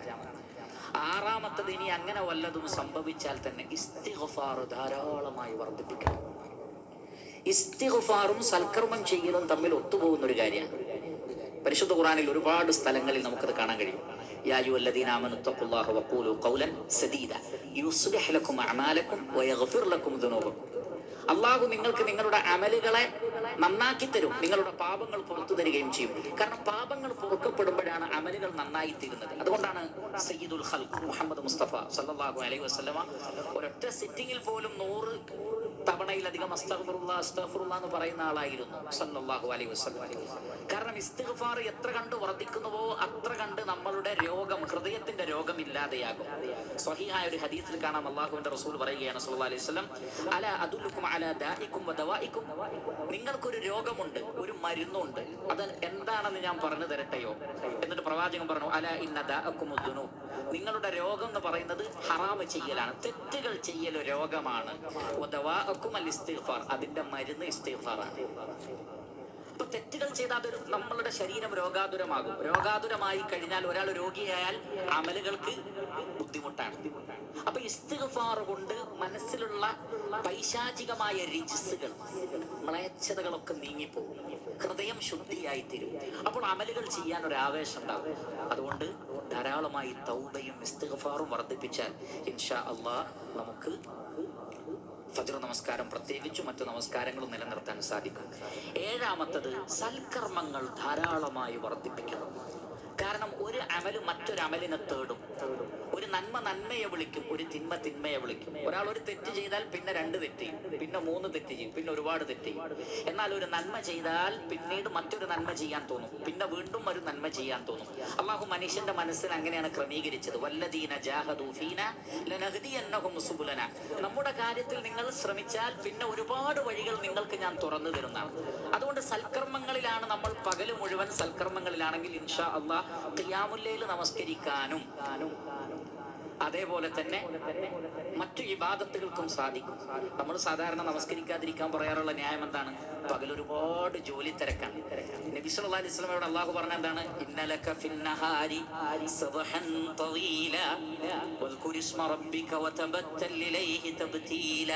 ആറാമത്തത്, ഇനി അങ്ങനെ വല്ലതും സംഭവിച്ചാൽ തന്നെ ഇസ്തിഗ്ഫാർ ധാരാളമായി വർദ്ധിപ്പിക്കണം. ഇസ്തിഗ്ഫാറും സൽക്കർമ്മം ചെയ്യലും തമ്മിൽ ഒത്തുപോകുന്ന ഒരു കാര്യമാണ്. പരിശുദ്ധ ഖുർആനിൽ ഒരുപാട് സ്ഥലങ്ങളിൽ നമുക്കത് കാണാൻ കഴിയും. യാ അയ്യുഹല്ലദീന ആമനു തഖുല്ലാഹ വഖൂലു ഖൗലൻ സദീദ യുസ്ലിഹ് ലക്കും അഅമാലക്കും വയഗ്ഫിർ ലക്കും ദുനൂബക്കും. അല്ലാഹു നിങ്ങൾക്ക് നിങ്ങളുടെ അമലുകളെ നന്നാക്കി തരും, നിങ്ങളുടെ പാപങ്ങൾ പുറത്തു തരികയും ചെയ്യും. കാരണം പാപങ്ങൾ പൊറുക്കപ്പെടുമ്പോഴാണ് അമലുകൾ നന്നായി തീരുന്നത്. അതുകൊണ്ടാണ് സയ്യിദുൽ ഖൽഖ് മുഹമ്മദ് മുസ്തഫ സല്ലല്ലാഹു അലൈഹി വസല്ലമ ഒരൊറ്റ സിറ്റിംഗിൽ പോലും 100 തവണയിലധികം അസ്തഗ്ഫിറുല്ലാഹ് എന്ന് പറയുന്ന ആളായിരുന്നു സല്ലല്ലാഹു അലൈഹി വസല്ലം. കാരണം ഇസ്തിഗ്ഫാർ എത്ര കണ്ട് വർദ്ധിക്കുന്നുവോ അത്ര കണ്ട് നമ്മളുടെ രോഗം, ഹൃദയത്തിന്റെ രോഗം ഇല്ലാതെയാകും. സ്വഹീഹായ ഒരു ഹദീസിൽ കാണാം, അല്ലാഹുവിന്റെ റസൂൽ പറയുകയാണ് സല്ലല്ലാഹു അലൈഹി വസല്ലം, അലാ അദുല്ലുക്കും അലാ ദാഇക്കും വദവാഇക്കും, നിങ്ങൾക്കൊരു രോഗമുണ്ട്, ഒരു മരുന്നുണ്ട്, അത് എന്താണെന്ന് ഞാൻ പറഞ്ഞു തരട്ടെയോ? എന്നിട്ട് പ്രവാചകൻ പറഞ്ഞു, അലാ ഇന്ന ദാഅക്കുമുദ് ദുനൂബ്, നിങ്ങളുടെ രോഗം എന്ന് പറയുന്നത് ഹറാമ് ചെയ്യലാണ്, തെറ്റുകൾ ചെയ്യൽ രോഗമാണ്. വദവാഅക്കും അൽ ഇസ്തിഗ്ഫാർ, അതിന്റെ മരുന്ന് ഇസ്തിഗ്ഫാറാണ്. അപ്പൊ തെറ്റുകൾ ചെയ്താൽ അതൊരു നമ്മളുടെ ശരീരം രോഗാതുരമാകും. രോഗാതുരമായി കഴിഞ്ഞാൽ, ഒരാൾ രോഗിയായാൽ അമലുകൾക്ക് ബുദ്ധിമുട്ടാണ്. അപ്പൊ ഇസ്തിഗ്ഫാർ കൊണ്ട് മനസ്സിലുള്ള പൈശാചികമായ റിജ്സുകൾ, മ്ലേച്ഛതകളൊക്കെ നീങ്ങിപ്പോകും, ഹൃദയം ശുദ്ധിയായിത്തീരും. അപ്പോൾ അമലുകൾ ചെയ്യാൻ ഒരു ആവേശം ഉണ്ടാകും. അതുകൊണ്ട് ധാരാളമായി തൗബയും ഇസ്തിഗ്ഫാറും വർദ്ധിപ്പിച്ചാൽ ഇൻഷാ അല്ലാഹ് നമുക്ക് ഫജ്ർ നമസ്കാരം പ്രത്യേകിച്ചും മറ്റു നമസ്കാരങ്ങളും നിലനിർത്താൻ സാധിക്കും. ഏഴാമത്തത്, സൽക്കർമ്മങ്ങൾ ധാരാളമായി വർദ്ധിപ്പിക്കണം. കാരണം ഒരു അമല് മറ്റൊരു അമലിനെ തേടും. ഒരു നന്മ നന്മയെ വിളിക്കും, ഒരു തിന്മ തിന്മയെ വിളിക്കും. ഒരാൾ ഒരു തെറ്റ് ചെയ്താൽ പിന്നെ 2 തെറ്റ് ചെയ്യും, പിന്നെ 3 തെറ്റ് ചെയ്യും, പിന്നെ ഒരുപാട് തെറ്റ് ചെയ്യും. എന്നാൽ ഒരു നന്മ ചെയ്താൽ പിന്നീട് മറ്റൊരു നന്മ ചെയ്യാൻ തോന്നും, പിന്നെ വീണ്ടും ഒരു നന്മ ചെയ്യാൻ തോന്നും. അല്ലാഹു മനുഷ്യന്റെ മനസ്സിന് അങ്ങനെയാണ് ക്രമീകരിച്ചത്. വല്ലദീന ജാഹദൂ ഫീനാ ലനഹ്ദിയന്നഹും സുബുലന, നമ്മുടെ കാര്യത്തിൽ നിങ്ങൾ ശ്രമിച്ചാൽ പിന്നെ ഒരുപാട് വഴികൾ നിങ്ങൾക്ക് ഞാൻ തുറന്നു തരുന്നതാണ്. അതുകൊണ്ട് സൽക്കർമ്മങ്ങളിലാണ് നമ്മൾ പകല് മുഴുവൻ സൽക്കർമ്മങ്ങളിലാണെങ്കിൽ ഇൻഷാ അല്ലാഹ് ഖിയാമുൽ ലൈൽ നമസ്കരിക്കാനും അതേപോലെ തന്നെ മറ്റു ഇബാദത്തുകൾക്കും സാധിക്കും. നമ്മൾ സാധാരണ നമസ്കരിക്കാതിരിക്കാൻ പറയാറുള്ള ന്യായം എന്താണ്? പകലൊരുപാട് ജോലി തിരക്കാണ്. നബി സല്ലല്ലാഹു അലൈഹി വസല്ലമയോട് അല്ലാഹു പറഞ്ഞ എന്താണ്? ഇന്നലക ഫിന്നഹാരി സബ്ഹൻ തവീല വദ്കുർ ഇസ്മ റബ്ബിക വതബത്തൽ ഇലൈഹി തബ്തീല.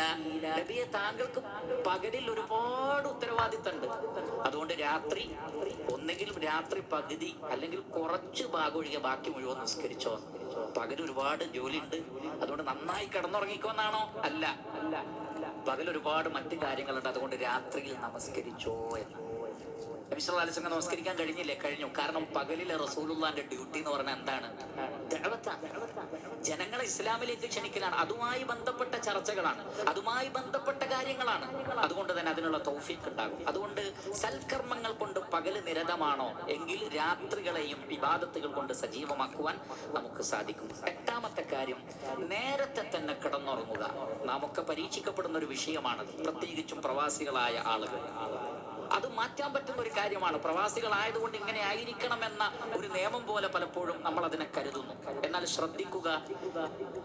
നബിയെ, താങ്കൾക്ക് പകലിൽ ഒരുപാട് ഉത്തരവാദിത്തമുണ്ട്. അതുകൊണ്ട് രാത്രി ഒന്നെങ്കിലും രാത്രി പകുതി അല്ലെങ്കിൽ കുറച്ച് ഭാഗം ഒഴികെ ബാക്കി മുഴുവൻ നിസ്കരിച്ചോ. പകൽ ഒരുപാട് ജോലി ഉണ്ട്, അതുകൊണ്ട് നന്നായി കിടന്നുറങ്ങിക്കോന്നാണോ? അല്ല, പകൽ ഒരുപാട് മറ്റു കാര്യങ്ങളുണ്ട്, അതുകൊണ്ട് രാത്രിയിൽ നമസ്കരിച്ചോ എന്ന്. നബി സല്ലല്ലാഹു അലൈഹി വസല്ലം നമസ്കരിക്കാൻ കഴിഞ്ഞില്ലേ? കഴിഞ്ഞു. കാരണം പകലിലെ റസൂലുള്ളാഹിന്റെ ഡ്യൂട്ടി എന്ന് പറഞ്ഞാൽ എന്താണ്? ദഅവത്താണ്. ജനങ്ങളെ ഇസ്ലാമിലേക്ക് ക്ഷണിക്കലാണ്. അതുമായി ബന്ധപ്പെട്ട ചർച്ചകളാണ്, അതുമായി ബന്ധപ്പെട്ട കാര്യങ്ങളാണ്. അതുകൊണ്ട് തന്നെ അതിനുള്ള തൗഫീഖ് ഉണ്ടാകും. അതുകൊണ്ട് സൽക്കർമ്മങ്ങൾ കൊണ്ട് പകല് നിരതമാണോ എങ്കിൽ രാത്രികളെയും ഇബാദത്തുകൾ കൊണ്ട് സജീവമാക്കുവാൻ നമുക്ക് സാധിക്കും. എട്ടാമത്തെ കാര്യം, നേരത്തെ തന്നെ കിടന്നുറങ്ങുക. നാം ഒക്കെ പരീക്ഷിക്കപ്പെടുന്ന ഒരു വിഷയമാണത്, പ്രത്യേകിച്ചും പ്രവാസികളായ ആളുകൾ. അത് മാറ്റാൻ പറ്റുന്ന ഒരു കാര്യമാണ്. പ്രവാസികളായതുകൊണ്ട് ഇങ്ങനെ ആയിരിക്കണമെന്ന ഒരു നിയമം പോലെ പലപ്പോഴും നമ്മൾ അതിനെ കരുതുന്നു. എന്നാൽ ശ്രദ്ധിക്കുക,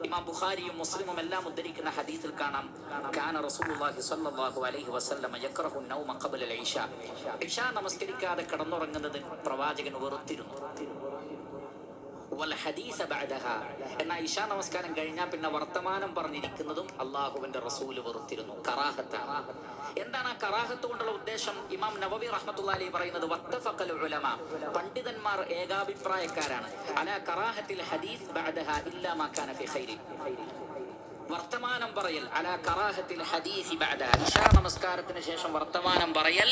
ഇമാം ബുഖാരിയും മുസ്ലിമും എല്ലാം ഉദ്ധരിക്കുന്ന ഹദീസിൽ കാണാം, കാന റസൂലുള്ളാഹി സ്വല്ലല്ലാഹു അലൈഹി വസല്ലം യക്റഹു നൗമ ഖബ്ല ഇശാ. ഇശാ നമസ്കരിക്കാതെ കിടന്നുറങ്ങുന്നത് പ്രവാചകൻ വെറുത്തിരുന്നു. എന്നാൽ ഇശാ നമസ്കാരം കഴിഞ്ഞാൽ പിന്നെ വർത്തമാനം പറഞ്ഞിരിക്കുന്നതും അള്ളാഹുവിന്റെ റസൂല് വെറുത്തിരുന്നു. കറാഹത്താണ്. എന്താണ് ആ കറാഹത്ത് കൊണ്ടുള്ള ഉദ്ദേശം? ഇമാം നവവി റഹ്മത്തുള്ളാഹി അലൈഹി പറയുന്നത്, വത്തഫഖൽ ഉലമാ, പണ്ഡിതന്മാർ ഏകാഭിപ്രായക്കാരാണ്, അലാ കറാഹത്തിൽ ഹദീസ് ബഅദഹാ ഇല്ലാ മാ കാന ഫി ഖൈരി. വർത്തമാനം പറയൽ, അലാ കറാഹത്തിൽ ഹദീസി ബഅദഹാ, ഇശാ നമസ്കാരത്തിന് ശേഷം വർത്തമാനം പറയൽ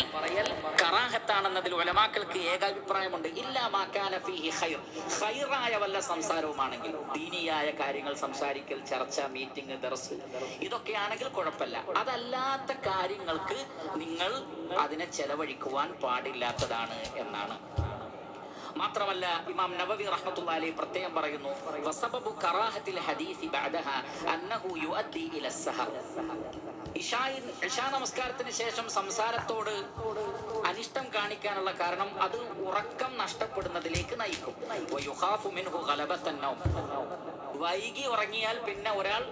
കറാഹത്താണെന്നതിൽ ഉലമാക്കൾക്ക് ഏകാഭിപ്രായമുണ്ട്. ഇല്ലാ മാ കാന ഫീഹി ഖൈർ, ഖൈറായ വല്ല സംസാരവുമാണെങ്കിൽ, ദീനിയായ കാര്യങ്ങൾ സംസാരിക്കൽ, ചർച്ച, മീറ്റിംഗ്, ദർസ്, ഇതൊക്കെയാണെങ്കിൽ കുഴപ്പമില്ല. അതല്ലാത്ത കാര്യങ്ങൾക്ക് നിങ്ങൾ അതിനെ ചെലവഴിക്കുവാൻ പാടില്ലാത്തതാണ് എന്നാണ്. മാത്രമല്ല ഇമാം നവവി റഹ്മത്തുള്ളാഹി അലൈഹി പ്രത്യേകം പറയുന്നു, വസബബു കറാഹത്തിൽ ഹദീസി ബഅദഹാ അന്നഹു യുഅദ്ദി ഇല സഹർ. ഇശാ നമസ്കാരത്തിന് ശേഷം സംസാരത്തോട് അനിഷ്ടം കാണിക്കാനുള്ള കാരണം അത് ഉറക്കം നഷ്ടപ്പെടുന്നതിലേക്ക് നയിക്കും. വയുഖാഫു മിൻഹു ഗലബത്തൻ നൗം, വൈകി ഉറങ്ങിയാൽ പിന്നെ ഒരാൾ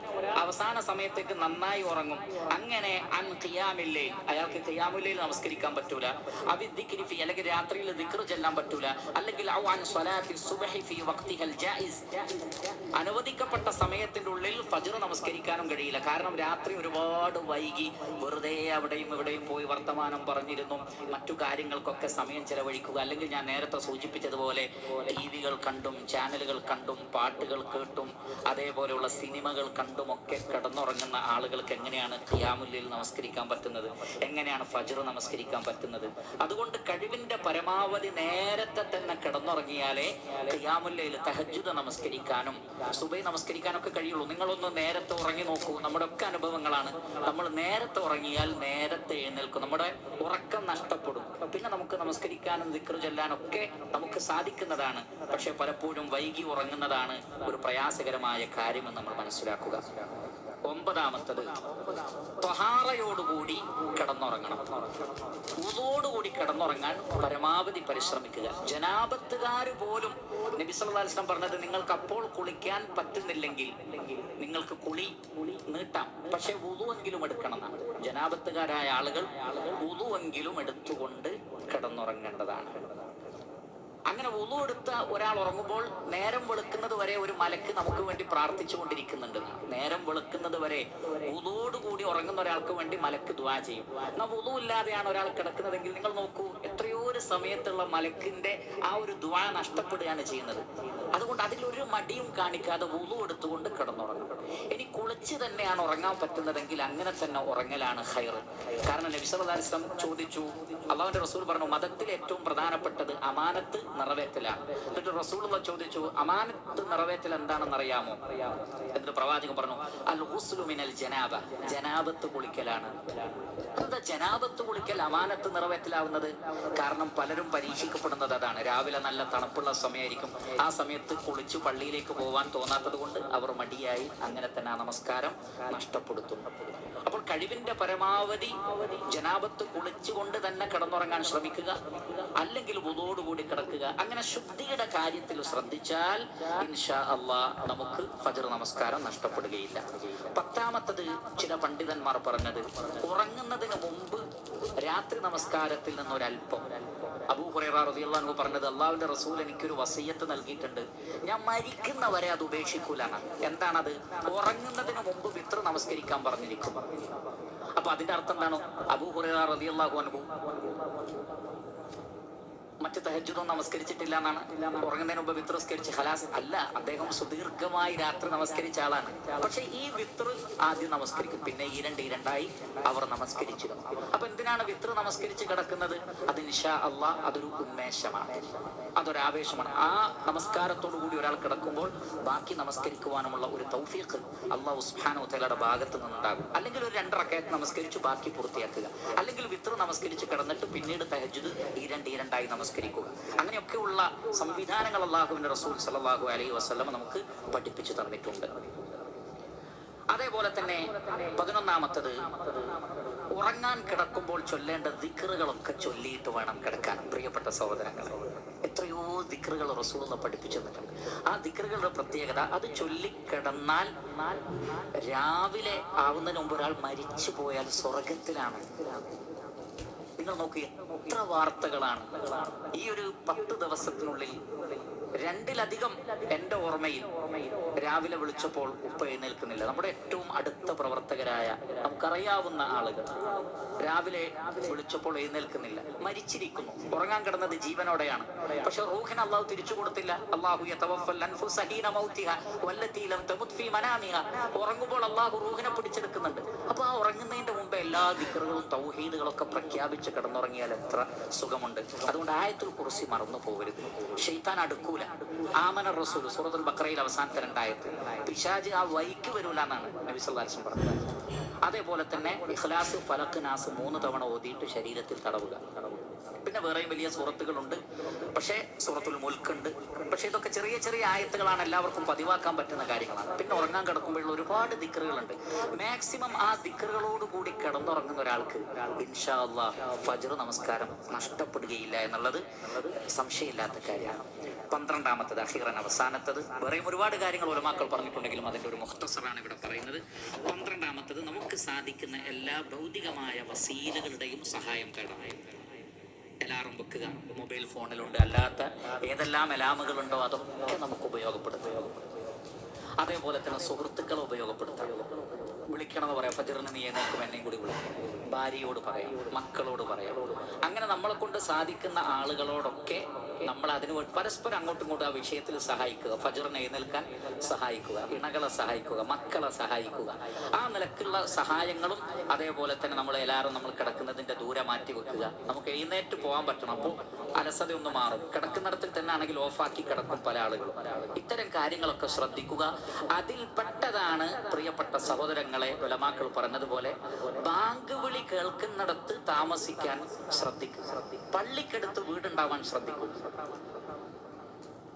അവസാന സമയത്തേക്ക് നന്നായി ഉറങ്ങും. അങ്ങനെ അൻ ഖിയാമിൽ ലൈൽ, അയാൾക്ക് ഖിയാമുൽ ലൈൽ നമസ്കരിക്കാൻ പറ്റൂല. അവിദ്ദിക്രി ഫി, അല്ലെങ്കിൽ രാത്രിയിൽ ദിക്ർ ചൊല്ലാൻ പറ്റൂല. അല്ലെങ്കിൽ ഔ അൻ സ്വലാത്തി സുബ്ഹി ഫി വഖ്തിഹൽ ജായിസ്, അനുവദിക്കപ്പെട്ട സമയത്തിന്റെ ഉള്ളിൽ ഫജ്ർ നമസ്കരിക്കാനും കഴിയില്ല. കാരണം രാത്രി ഒരുപാട് വൈകി വെറുതെ അവിടെയും ഇവിടെയും പോയി വർത്തമാനം പറഞ്ഞിരുന്നു മറ്റു കാര്യങ്ങൾക്കൊക്കെ സമയം ചെലവഴിക്കുക. അല്ലെങ്കിൽ ഞാൻ നേരത്തെ സൂചിപ്പിച്ചതുപോലെ ടിവികൾ കണ്ടും ചാനലുകൾ കണ്ടും പാട്ടുകൾ കേട്ടും അതേപോലെയുള്ള സിനിമകൾ കണ്ടുമൊക്കെ കിടന്നുറങ്ങുന്ന ആളുകൾക്ക് എങ്ങനെയാണ് ഖിയാമുൽ ലൈൽ നമസ്കരിക്കാൻ പറ്റുന്നത്, എങ്ങനെയാണ് ഫജ്ർ നമസ്കരിക്കാൻ പറ്റുന്നത്? അതുകൊണ്ട് കഴിവിന്റെ പരമാവധി നേരത്തെ തന്നെ കിടന്നുറങ്ങിയാലേ ഖിയാമുൽ ലൈൽ തഹജ്ജുദ് നമസ്കരിക്കാനും സുബഹി നമസ്കരിക്കാനൊക്കെ കഴിയുള്ളൂ. നിങ്ങളൊന്ന് നേരത്തെ ഉറങ്ങി നോക്കൂ. നമ്മുടെ ഒക്കെ അനുഭവങ്ങളാണ്. നമ്മൾ നേരത്തെ ഉറങ്ങിയാൽ നേരത്തെ എഴുന്നേൽക്കും, നമ്മുടെ ഉറക്കം നഷ്ടപ്പെടും. പിന്നെ നമുക്ക് നമസ്കരിക്കാനും ദിക്ർ ചൊല്ലാനൊക്കെ നമുക്ക് സാധിക്കുന്നതാണ്. പക്ഷെ പലപ്പോഴും വൈകി ഉറങ്ങുന്നതാണ് ഒരു പ്രയാസകരമായ കാര്യമെന്ന് നമ്മൾ മനസ്സിലാക്കുക. ഒമ്പതാമത്തത്, ത്വഹാറയോടുകൂടി കിടന്നുറങ്ങണം. വുളുവോടുകൂടി കിടന്നുറങ്ങാൻ പരമാവധി പരിശ്രമിക്കുക. ജനാബത്തുകാര് പോലും നബി സല്ലല്ലാഹു അലൈഹി വസല്ലം പറഞ്ഞത്, നിങ്ങൾക്ക് അപ്പോൾ കുളിക്കാൻ പറ്റുന്നില്ലെങ്കിൽ നിങ്ങൾക്ക് കുളി നീട്ടാം, പക്ഷെ വുളുവെങ്കിലും എടുക്കണം എന്നാണ്. ജനാബത്തുകാരായ ആളുകൾ വുളുവെങ്കിലും എടുത്തുകൊണ്ട് കിടന്നുറങ്ങേണ്ടതാണ്. അങ്ങനെ വുളു എടുത്ത ഒരാൾ ഉറങ്ങുമ്പോൾ നേരം വെളുക്കുന്നത് വരെ ഒരു മലക്ക് നമുക്ക് വേണ്ടി പ്രാർത്ഥിച്ചു കൊണ്ടിരിക്കുന്നുണ്ട്. നേരം വെളുക്കുന്നത് വരെ വുളുവോടുകൂടി ഉറങ്ങുന്ന ഒരാൾക്ക് വേണ്ടി മലക്ക് ദുആ ചെയ്യും. എന്നാൽ വുളു ഇല്ലാതെയാണ് ഒരാൾ കിടക്കുന്നതെങ്കിൽ നിങ്ങൾ നോക്കൂ, എത്രയോ ഒരു സമയത്തുള്ള മലക്കിന്റെ ആ ഒരു ദുആ നഷ്ടപ്പെടുകയാണ് ചെയ്യുന്നത്. അതുകൊണ്ട് അതിലൊരു മടിയും കാണിക്കാതെ വുളു എടുത്തുകൊണ്ട് കിടന്നുറങ്ങും. ഇനി കുളിച്ച് തന്നെയാണ് ഉറങ്ങാൻ പറ്റുന്നതെങ്കിൽ അങ്ങനെ തന്നെ ഉറങ്ങലാണ് ഖൈർ. കാരണം നബി സല്ലല്ലാഹു അലൈഹി വസല്ലം ചോദിച്ചു, അള്ളാഹുവിന്റെ റസൂൽ പറഞ്ഞു, മതത്തിൽ ഏറ്റവും പ്രധാനപ്പെട്ടത് അമാനത്ത് നിറവേറ്റലാണ്. എന്നിട്ട് റസൂലുള്ള ചോദിച്ചു, അമാനത്ത് നിറവേറ്റൽ എന്താണെന്ന് അറിയാമോ? എന്നിട്ട് പ്രവാചകൻ പറഞ്ഞു, അൽ ഗുസ്ലു മിനൽ ജനാബ, ജനാബത്ത് കുളിക്കലാണ്. എന്താ ജനാബത്ത് കുളിക്കൽ അമാനത്ത് നിറവേറ്റലാവുന്നത്? കാരണം പലരും പരീക്ഷിക്കപ്പെടുന്നത് അതാണ്. രാവിലെ നല്ല തണുപ്പുള്ള സമയമായിരിക്കും, ആ സമയത്ത് കുളിച്ചു പള്ളിയിലേക്ക് പോകാൻ തോന്നാത്തത് കൊണ്ട് അവർ മടിയായി അങ്ങനെ തന്നെ ആ നമസ്കാരം നഷ്ടപ്പെടുത്തുന്നു. അപ്പോൾ കഴിവിന്റെ പരമാവധി ജനാബത്ത് കുളിച്ചുകൊണ്ട് തന്നെ കിടന്നുറങ്ങാൻ ശ്രമിക്കുക, അല്ലെങ്കിൽ വുളുവോടുകൂടി കിടക്കുക. അങ്ങനെ ശുദ്ധിയുടെ കാര്യത്തിൽ ശ്രദ്ധിച്ചാൽ ഇൻഷാ അല്ലാഹ് നമുക്ക് ഫജ്ർ നമസ്കാരം നഷ്ടപ്പെടുകയില്ല. പത്താമത്തത്, ചില പണ്ഡിതന്മാർ പറഞ്ഞത്, ഉറങ്ങുന്നതിന് മുമ്പ് രാത്രി നമസ്കാരത്തിൽ നിന്നൊരൽപ്പം. അബൂ ഹുറൈറ റളിയല്ലാഹു അൻഹു പറഞ്ഞത്, അള്ളാഹുവിന്റെ റസൂൽ എനിക്കൊരു വസിയ്യത്ത് നൽകിയിട്ടുണ്ട്, ഞാൻ മരിക്കുന്നവരെ അത് ഉപേക്ഷിക്കൂലാണ്. എന്താണത്? ഉറങ്ങുന്നതിന് മുമ്പ് വിത്ർ നമസ്കരിക്കാൻ പറഞ്ഞിരിക്കും. അപ്പൊ അതിന്റെ അർത്ഥം എന്താണ്? അബൂ ഹുറൈറ റളിയല്ലാഹു അൻഹു മറ്റ് തഹജ്ജുദും നമസ്കരിച്ചിട്ടില്ല എന്നാണ്. ഉറങ്ങുന്നതിന് മുമ്പ് വിത്ർ നമസ്കരിച്ച് ഖലാസ് അല്ല, അദ്ദേഹം സുദീർഘമായി രാത്രി നമസ്കരിച്ച ആളാണ്. പക്ഷെ ഈ വിത്ർ ആദ്യം നമസ്കരിക്കും, പിന്നെ ഈരണ്ടായി അവർ നമസ്കരിച്ചിരുന്നു. അപ്പൊ എന്തിനാണ് വിത്ർ നമസ്കരിച്ച് കിടക്കുന്നത്? അത് ഇൻഷാ അല്ലാഹ് അതൊരു ഉന്മേഷമാണ്, അതൊരാവേശമാണ്. ആ നമസ്കാരത്തോടു കൂടി ഒരാൾ കിടക്കുമ്പോൾ ബാക്കി നമസ്കരിക്കുവാനുമുള്ള ഒരു തൗഫീഖ് അല്ലാഹു സുബ്ഹാനഹു വ തആലയുടെ ഭാഗത്ത് നിന്നുണ്ടാകും. അല്ലെങ്കിൽ ഒരു 2 റക്അത്ത് നമസ്കരിച്ച് ബാക്കി പൂർത്തിയാക്കുക, അല്ലെങ്കിൽ വിത്ർ നമസ്കരിച്ച് കിടന്നിട്ട് പിന്നീട് തഹജ്ജുദ് ഈരണ്ടായി നമസ്കരിക്കുക. അങ്ങനെയൊക്കെയുള്ള സംവിധാനങ്ങൾ അല്ലാഹുവിന്റെ റസൂൽ സല്ലല്ലാഹു അലൈഹി വസല്ലം നമുക്ക് പഠിപ്പിച്ചു തന്നിട്ടുണ്ട്. അതേപോലെ തന്നെ 11ാമത്തത്, ഉറങ്ങാൻ കിടക്കുമ്പോൾ ചൊല്ലേണ്ട ദിക്റുകളൊക്കെ ചൊല്ലിയിട്ട് വേണം കിടക്കാൻ. പ്രിയപ്പെട്ട സഹോദരങ്ങളെ, എത്രയോ ദിക്റുകൾ റസൂൽ പഠിപ്പിച്ചു തന്നിട്ടുണ്ട്. ആ ദിക്റുകളുടെ പ്രത്യേകത, അത് ചൊല്ലിക്കിടന്നാൽ രാവിലെ ആവുന്നതിന് മുമ്പ് ഒരാൾ മരിച്ചു പോയാൽ സ്വർഗത്തിലാണ്. നിങ്ങൾ നോക്കുക, എത്ര വാർത്തകളാണ് ഈ ഒരു 10 ദിവസത്തിനുള്ളിൽ. 2-ലധികം എൻ്റെ ഓർമ്മയിൽ രാവിലെ വിളിച്ചപ്പോൾ ഉപ്പ എഴുന്നേൽക്കുന്നില്ല. നമ്മുടെ ഏറ്റവും അടുത്ത പ്രവർത്തകരായ നമുക്കറിയാവുന്ന ആളുകൾ രാവിലെ വിളിച്ചപ്പോൾ എഴുന്നേൽക്കുന്നില്ല, മരിച്ചിരിക്കുന്നു. ഉറങ്ങാൻ കിടന്നത് ജീവനോടെയാണ്, പക്ഷെ റൂഹിന് അള്ളാഹു തിരിച്ചു കൊടുത്തില്ല. അല്ലാഹു യതവഫൽ അൻഫുസ ഹീന മൗതിഹാ വല്ലതീ ലം തമുത് ഫീ മനാമിഹാ. ഉറങ്ങുമ്പോൾ അള്ളാഹു റൂഹിനെ പിടിച്ചെടുക്കുന്നുണ്ട്. അപ്പൊ ആ ഉറങ്ങുന്നതിന്റെ മുമ്പ് എല്ലാ ദിക്റുകളും തൗഹീദുകളൊക്കെ പ്രഖ്യാപിച്ച് കിടന്നുറങ്ങിയാൽ എത്ര സുഖമുണ്ട്. അതുകൊണ്ട് ആയത്തുൽ കുർസി മറന്നു പോകരുത്. ശൈത്താൻ അടുക്കൂല. ആമന റസൂൽ സൂറത്തുൽ ബഖറയിൽ അവസാനത്തെ 2 ആയത്ത്, പിശാച് ആ വഴിക്ക് വരൂല എന്നാണ് നബി സല്ലല്ലാഹു അലൈഹി വസല്ലം പറഞ്ഞത്. അതേപോലെ തന്നെ ഇഖ്ലാസ്, ഫലഖ്, നാസ് 3 തവണ ഓതിയിട്ട് ശരീരത്തിൽ തടവുക. പിന്നെ വേറെയും വലിയ സൂറത്തുകളുണ്ട്, പക്ഷേ സൂറത്തുൽ മുൽക്ക് ഉണ്ട്. പക്ഷെ ഇതൊക്കെ ചെറിയ ചെറിയ ആയത്തുകളാണ്, എല്ലാവർക്കും പതിവാക്കാൻ പറ്റുന്ന കാര്യങ്ങളാണ്. പിന്നെ ഉറങ്ങാൻ കിടക്കുമ്പോഴുള്ള ഒരുപാട് ദിക്റുകളുണ്ട്. മാക്സിമം ആ ദിക്റുകളോട് കൂടി കിടന്നുറങ്ങുന്ന ഒരാൾക്ക് ഇൻഷാ അല്ലാഹ് ഫജ്ർ നമസ്കാരം നഷ്ടപ്പെടുകയില്ല എന്നുള്ളത് സംശയമില്ലാത്ത കാര്യമാണ്. 12ാമത്തത്, അഖീറൻ അവസാനത്തത്, വേറെയും ഒരുപാട് കാര്യങ്ങൾ ഉലമാക്കൾ പറഞ്ഞിട്ടുണ്ടെങ്കിലും അതിൻ്റെ ഒരു മുഖ്തസറാണ് ഇവിടെ പറയുന്നത്. 12ാമത്തത്, നമുക്ക് സാധിക്കുന്ന എല്ലാ ഭൗതികമായ വസീലകളുടെയും സഹായം തേടണം. അലാറം വെക്കുക, മൊബൈൽ ഫോണിലുണ്ട്, അല്ലാത്ത ഏതെല്ലാം അലാമുകളുണ്ടോ അതൊക്കെ നമുക്ക് ഉപയോഗപ്പെടുത്തുക. അതേപോലെ തന്നെ സുഹൃത്തുക്കളെ ഉപയോഗപ്പെടുത്താം. വിളിക്കണമെന്ന് പറയാം, ഫജ്റിന് നീ എഴുന്നേൽക്കും എന്നെയും കൂടി വിളിക്കും, ഭാര്യയോട് പറയാം, മക്കളോട് പറയാം. അങ്ങനെ നമ്മളെ കൊണ്ട് സാധിക്കുന്ന ആളുകളോടൊക്കെ നമ്മൾ അതിന് പരസ്പരം അങ്ങോട്ടും ഇങ്ങോട്ടും ആ വിഷയത്തിൽ സഹായിക്കുക, ഫജ്റിന് എഴുന്നേൽക്കാൻ സഹായിക്കുക, ഇണകളെ സഹായിക്കുക, മക്കളെ സഹായിക്കുക. ആ നിലക്കുള്ള സഹായങ്ങളും അതേപോലെ തന്നെ നമ്മൾ എല്ലാവരും നമ്മൾ കിടക്കുന്നതിൻ്റെ ദൂരെ മാറ്റി വെക്കുക. നമുക്ക് എഴുന്നേറ്റ് പോകാൻ പറ്റണം, അപ്പോൾ അലസത ഒന്ന് മാറും. കിടക്കുന്നിടത്തിൽ തന്നെ ആണെങ്കിൽ ഓഫാക്കി കിടക്കും പല ആളുകളും. ഇത്തരം കാര്യങ്ങളൊക്കെ ശ്രദ്ധിക്കുക. അതിൽപ്പെട്ടതാണ് പ്രിയപ്പെട്ട സഹോദരങ്ങളെ ഉലമാക്കൾ പറഞ്ഞതുപോലെ ബാങ്ക് വിളി കേൾക്കുന്നിടത്ത് താമസിക്കാൻ ശ്രദ്ധിക്കുക. പള്ളിക്കടുത്ത് വീടുണ്ടാവാൻ ശ്രദ്ധിക്കുക.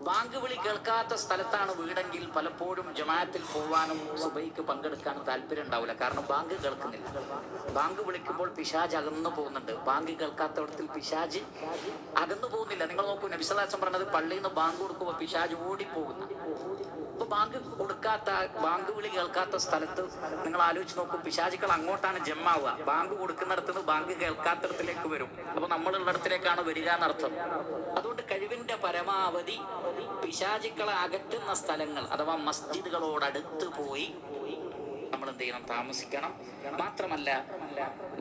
ബാങ്ക് വിളി കേൾക്കാത്ത സ്ഥലത്താണ് വീടെങ്കിൽ പലപ്പോഴും ജമാഅത്തിൽ പോവാനും സുബൈക്ക് പങ്കെടുക്കാനും താല്പര്യം ഉണ്ടാവില്ല. കാരണം ബാങ്ക് കേൾക്കുന്നില്ല. ബാങ്ക് വിളിക്കുമ്പോൾ പിശാജ് അകന്നു പോകുന്നുണ്ട്. ബാങ്ക് കേൾക്കാത്തടത്തിൽ പിശാജ് അകന്നു പോകുന്നില്ല. നിങ്ങൾ നോക്കൂ, നബി സല്ലല്ലാഹു അലൈഹി വസല്ലം പറഞ്ഞത് പള്ളിയിൽ നിന്ന് ബാങ്ക് കൊടുക്കുമ്പോൾ പിശാജ് ഓടിപ്പോകുന്ന. ഇപ്പൊ ബാങ്ക് വിളി കേൾക്കാത്ത സ്ഥലത്ത് നിങ്ങൾ ആലോചിച്ച് നോക്കൂ, പിശാചുക്കൾ അങ്ങോട്ടാണ് ജമ്മാവുക. ബാങ്ക് കൊടുക്കുന്നിടത്തുനിന്ന് ബാങ്ക് കേൾക്കാത്തിടത്തിലേക്ക് വരും. അപ്പൊ നമ്മളുള്ളിടത്തിലേക്കാണ് വരിക എന്നർത്ഥം. അതുകൊണ്ട് കഴിവിന്റെ പരമാവധി പിശാചുക്കളെ അകറ്റുന്ന സ്ഥലങ്ങൾ അഥവാ മസ്ജിദുകളോടടുത്ത് പോയി നമ്മൾ എന്ത് ചെയ്യണം? താമസിക്കണം. മാത്രമല്ല,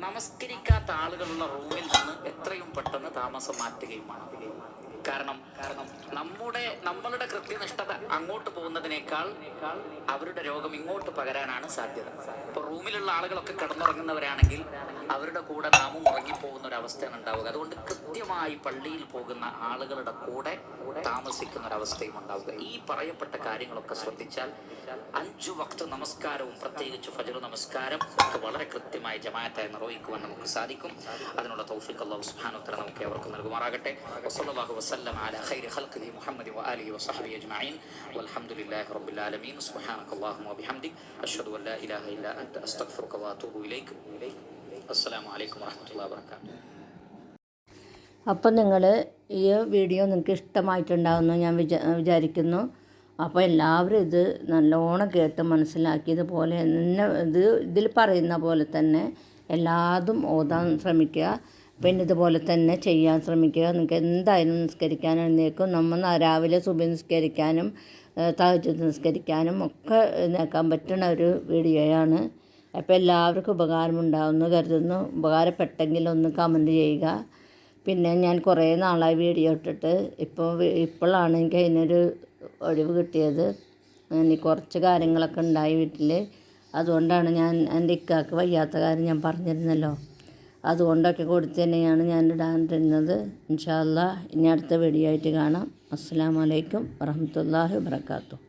നമസ്കരിക്കാത്ത ആളുകളുള്ള റൂമിൽ നിന്ന് എത്രയും പെട്ടെന്ന് താമസം മാറ്റുകയും വേണം. കാരണം നമ്മളുടെ കൃത്യനിഷ്ഠത അങ്ങോട്ട് പോകുന്നതിനേക്കാൾ അവരുടെ രോഗം ഇങ്ങോട്ട് പകരാനാണ് സാധ്യത. ഇപ്പൊ റൂമിലുള്ള ആളുകളൊക്കെ കിടന്നുറങ്ങുന്നവരാണെങ്കിൽ അവരുടെ കൂടെ നാമും ഉറങ്ങിപ്പോകുന്ന ഒരു അവസ്ഥയാണ് ഉണ്ടാവുക. അതുകൊണ്ട് കൃത്യമായി പള്ളിയിൽ പോകുന്ന ആളുകളുടെ കൂടെ താമസിക്കുന്ന ഒരവസ്ഥയും ഉണ്ടാവുക. ഈ പറയപ്പെട്ട കാര്യങ്ങളൊക്കെ ശ്രദ്ധിച്ചാൽ 5 വക്ത് നമസ്കാരവും പ്രത്യേകിച്ച് ഫജ്ർ നമസ്കാരം ഒക്കെ വളരെ കൃത്യമായി ജമാഅത്തായി നിർവഹിക്കുവാൻ നമുക്ക് സാധിക്കും. അതിനുള്ള തൗഫീഖ് അല്ലാഹു സുബ്ഹാനഹു വ തആല നമുക്ക് അവർക്ക് നൽകുമാറാകട്ടെ. വസല്ലല്ലാഹു വസല്ലം അലാ ഖൈരി ഖൽഖിഹി മുഹമ്മദി വആലിഹി വസഹ്ബിഹി അജ്മഈൻ വൽഹംദുലില്ലാഹി റബ്ബിൽ ആലമീൻ. സുബ്ഹാനകല്ലാഹുമ്മ വബിഹംദിക അഷ്ഹദു അൻ ലാ ഇലാഹ ഇല്ലാ അൻത അസ്തഗ്ഫിറുക വഅതൂബു ഇലൈക. അസ്സലാമു അലൈക്കും വറഹ്മത്തുള്ളാഹി വബറകാതുഹു. അപ്പം നിങ്ങൾ ഈ വീഡിയോ നിങ്ങൾക്ക് ഇഷ്ടമായിട്ടുണ്ടാകുമെന്ന് ഞാൻ വിചാരിക്കുന്നു. അപ്പോൾ എല്ലാവരും ഇത് നല്ലോണം കേട്ട് മനസ്സിലാക്കിയതുപോലെ തന്നെ ഇതിൽ പറയുന്ന പോലെ തന്നെ എല്ലാതും ഓതാൻ ശ്രമിക്കുക. പിന്നെ ഇതുപോലെ തന്നെ ചെയ്യാൻ ശ്രമിക്കുക. നിങ്ങൾക്ക് എന്തായാലും നിസ്കരിക്കാൻ എഴുന്നേൽക്കും. നമ്മൾ രാവിലെ സുബഹി നിസ്കരിക്കാനും തഹജ്ജുദ് നിസ്കരിക്കാനും ഒക്കെ എഴുന്നേൽക്കാൻ പറ്റുന്ന ഒരു വീഡിയോയാണ്. അപ്പോൾ എല്ലാവർക്കും ഉപകാരമുണ്ടാകുമെന്ന് കരുതുന്നു. ഉപകാരപ്പെട്ടെങ്കിൽ ഒന്ന് കമൻറ്റ് ചെയ്യുക. പിന്നെ ഞാൻ കുറേ നാളായി വീഡിയോ ഇട്ടിട്ട് ഇപ്പോഴാണ് എനിക്ക് അതിനൊരു ഒഴിവ് കിട്ടിയത്. ഇനി കുറച്ച് കാര്യങ്ങളൊക്കെ ഉണ്ടായി വീട്ടിൽ. അതുകൊണ്ടാണ് ഞാൻ എൻ്റെ ഇക്കാക്ക് വയ്യാത്ത കാര്യം ഞാൻ പറഞ്ഞിരുന്നല്ലോ, അതുകൊണ്ടൊക്കെ കൊടുത്ത് തന്നെയാണ് ഞാൻ ഇടാനിരുന്നത്. ഇൻഷാ അല്ലാഹ് ഇനി അടുത്ത വീഡിയോ ആയിട്ട് കാണാം. അസ്സലാമു അലൈക്കും വറഹ്മത്തുള്ളാഹി വബറകാതുഹു.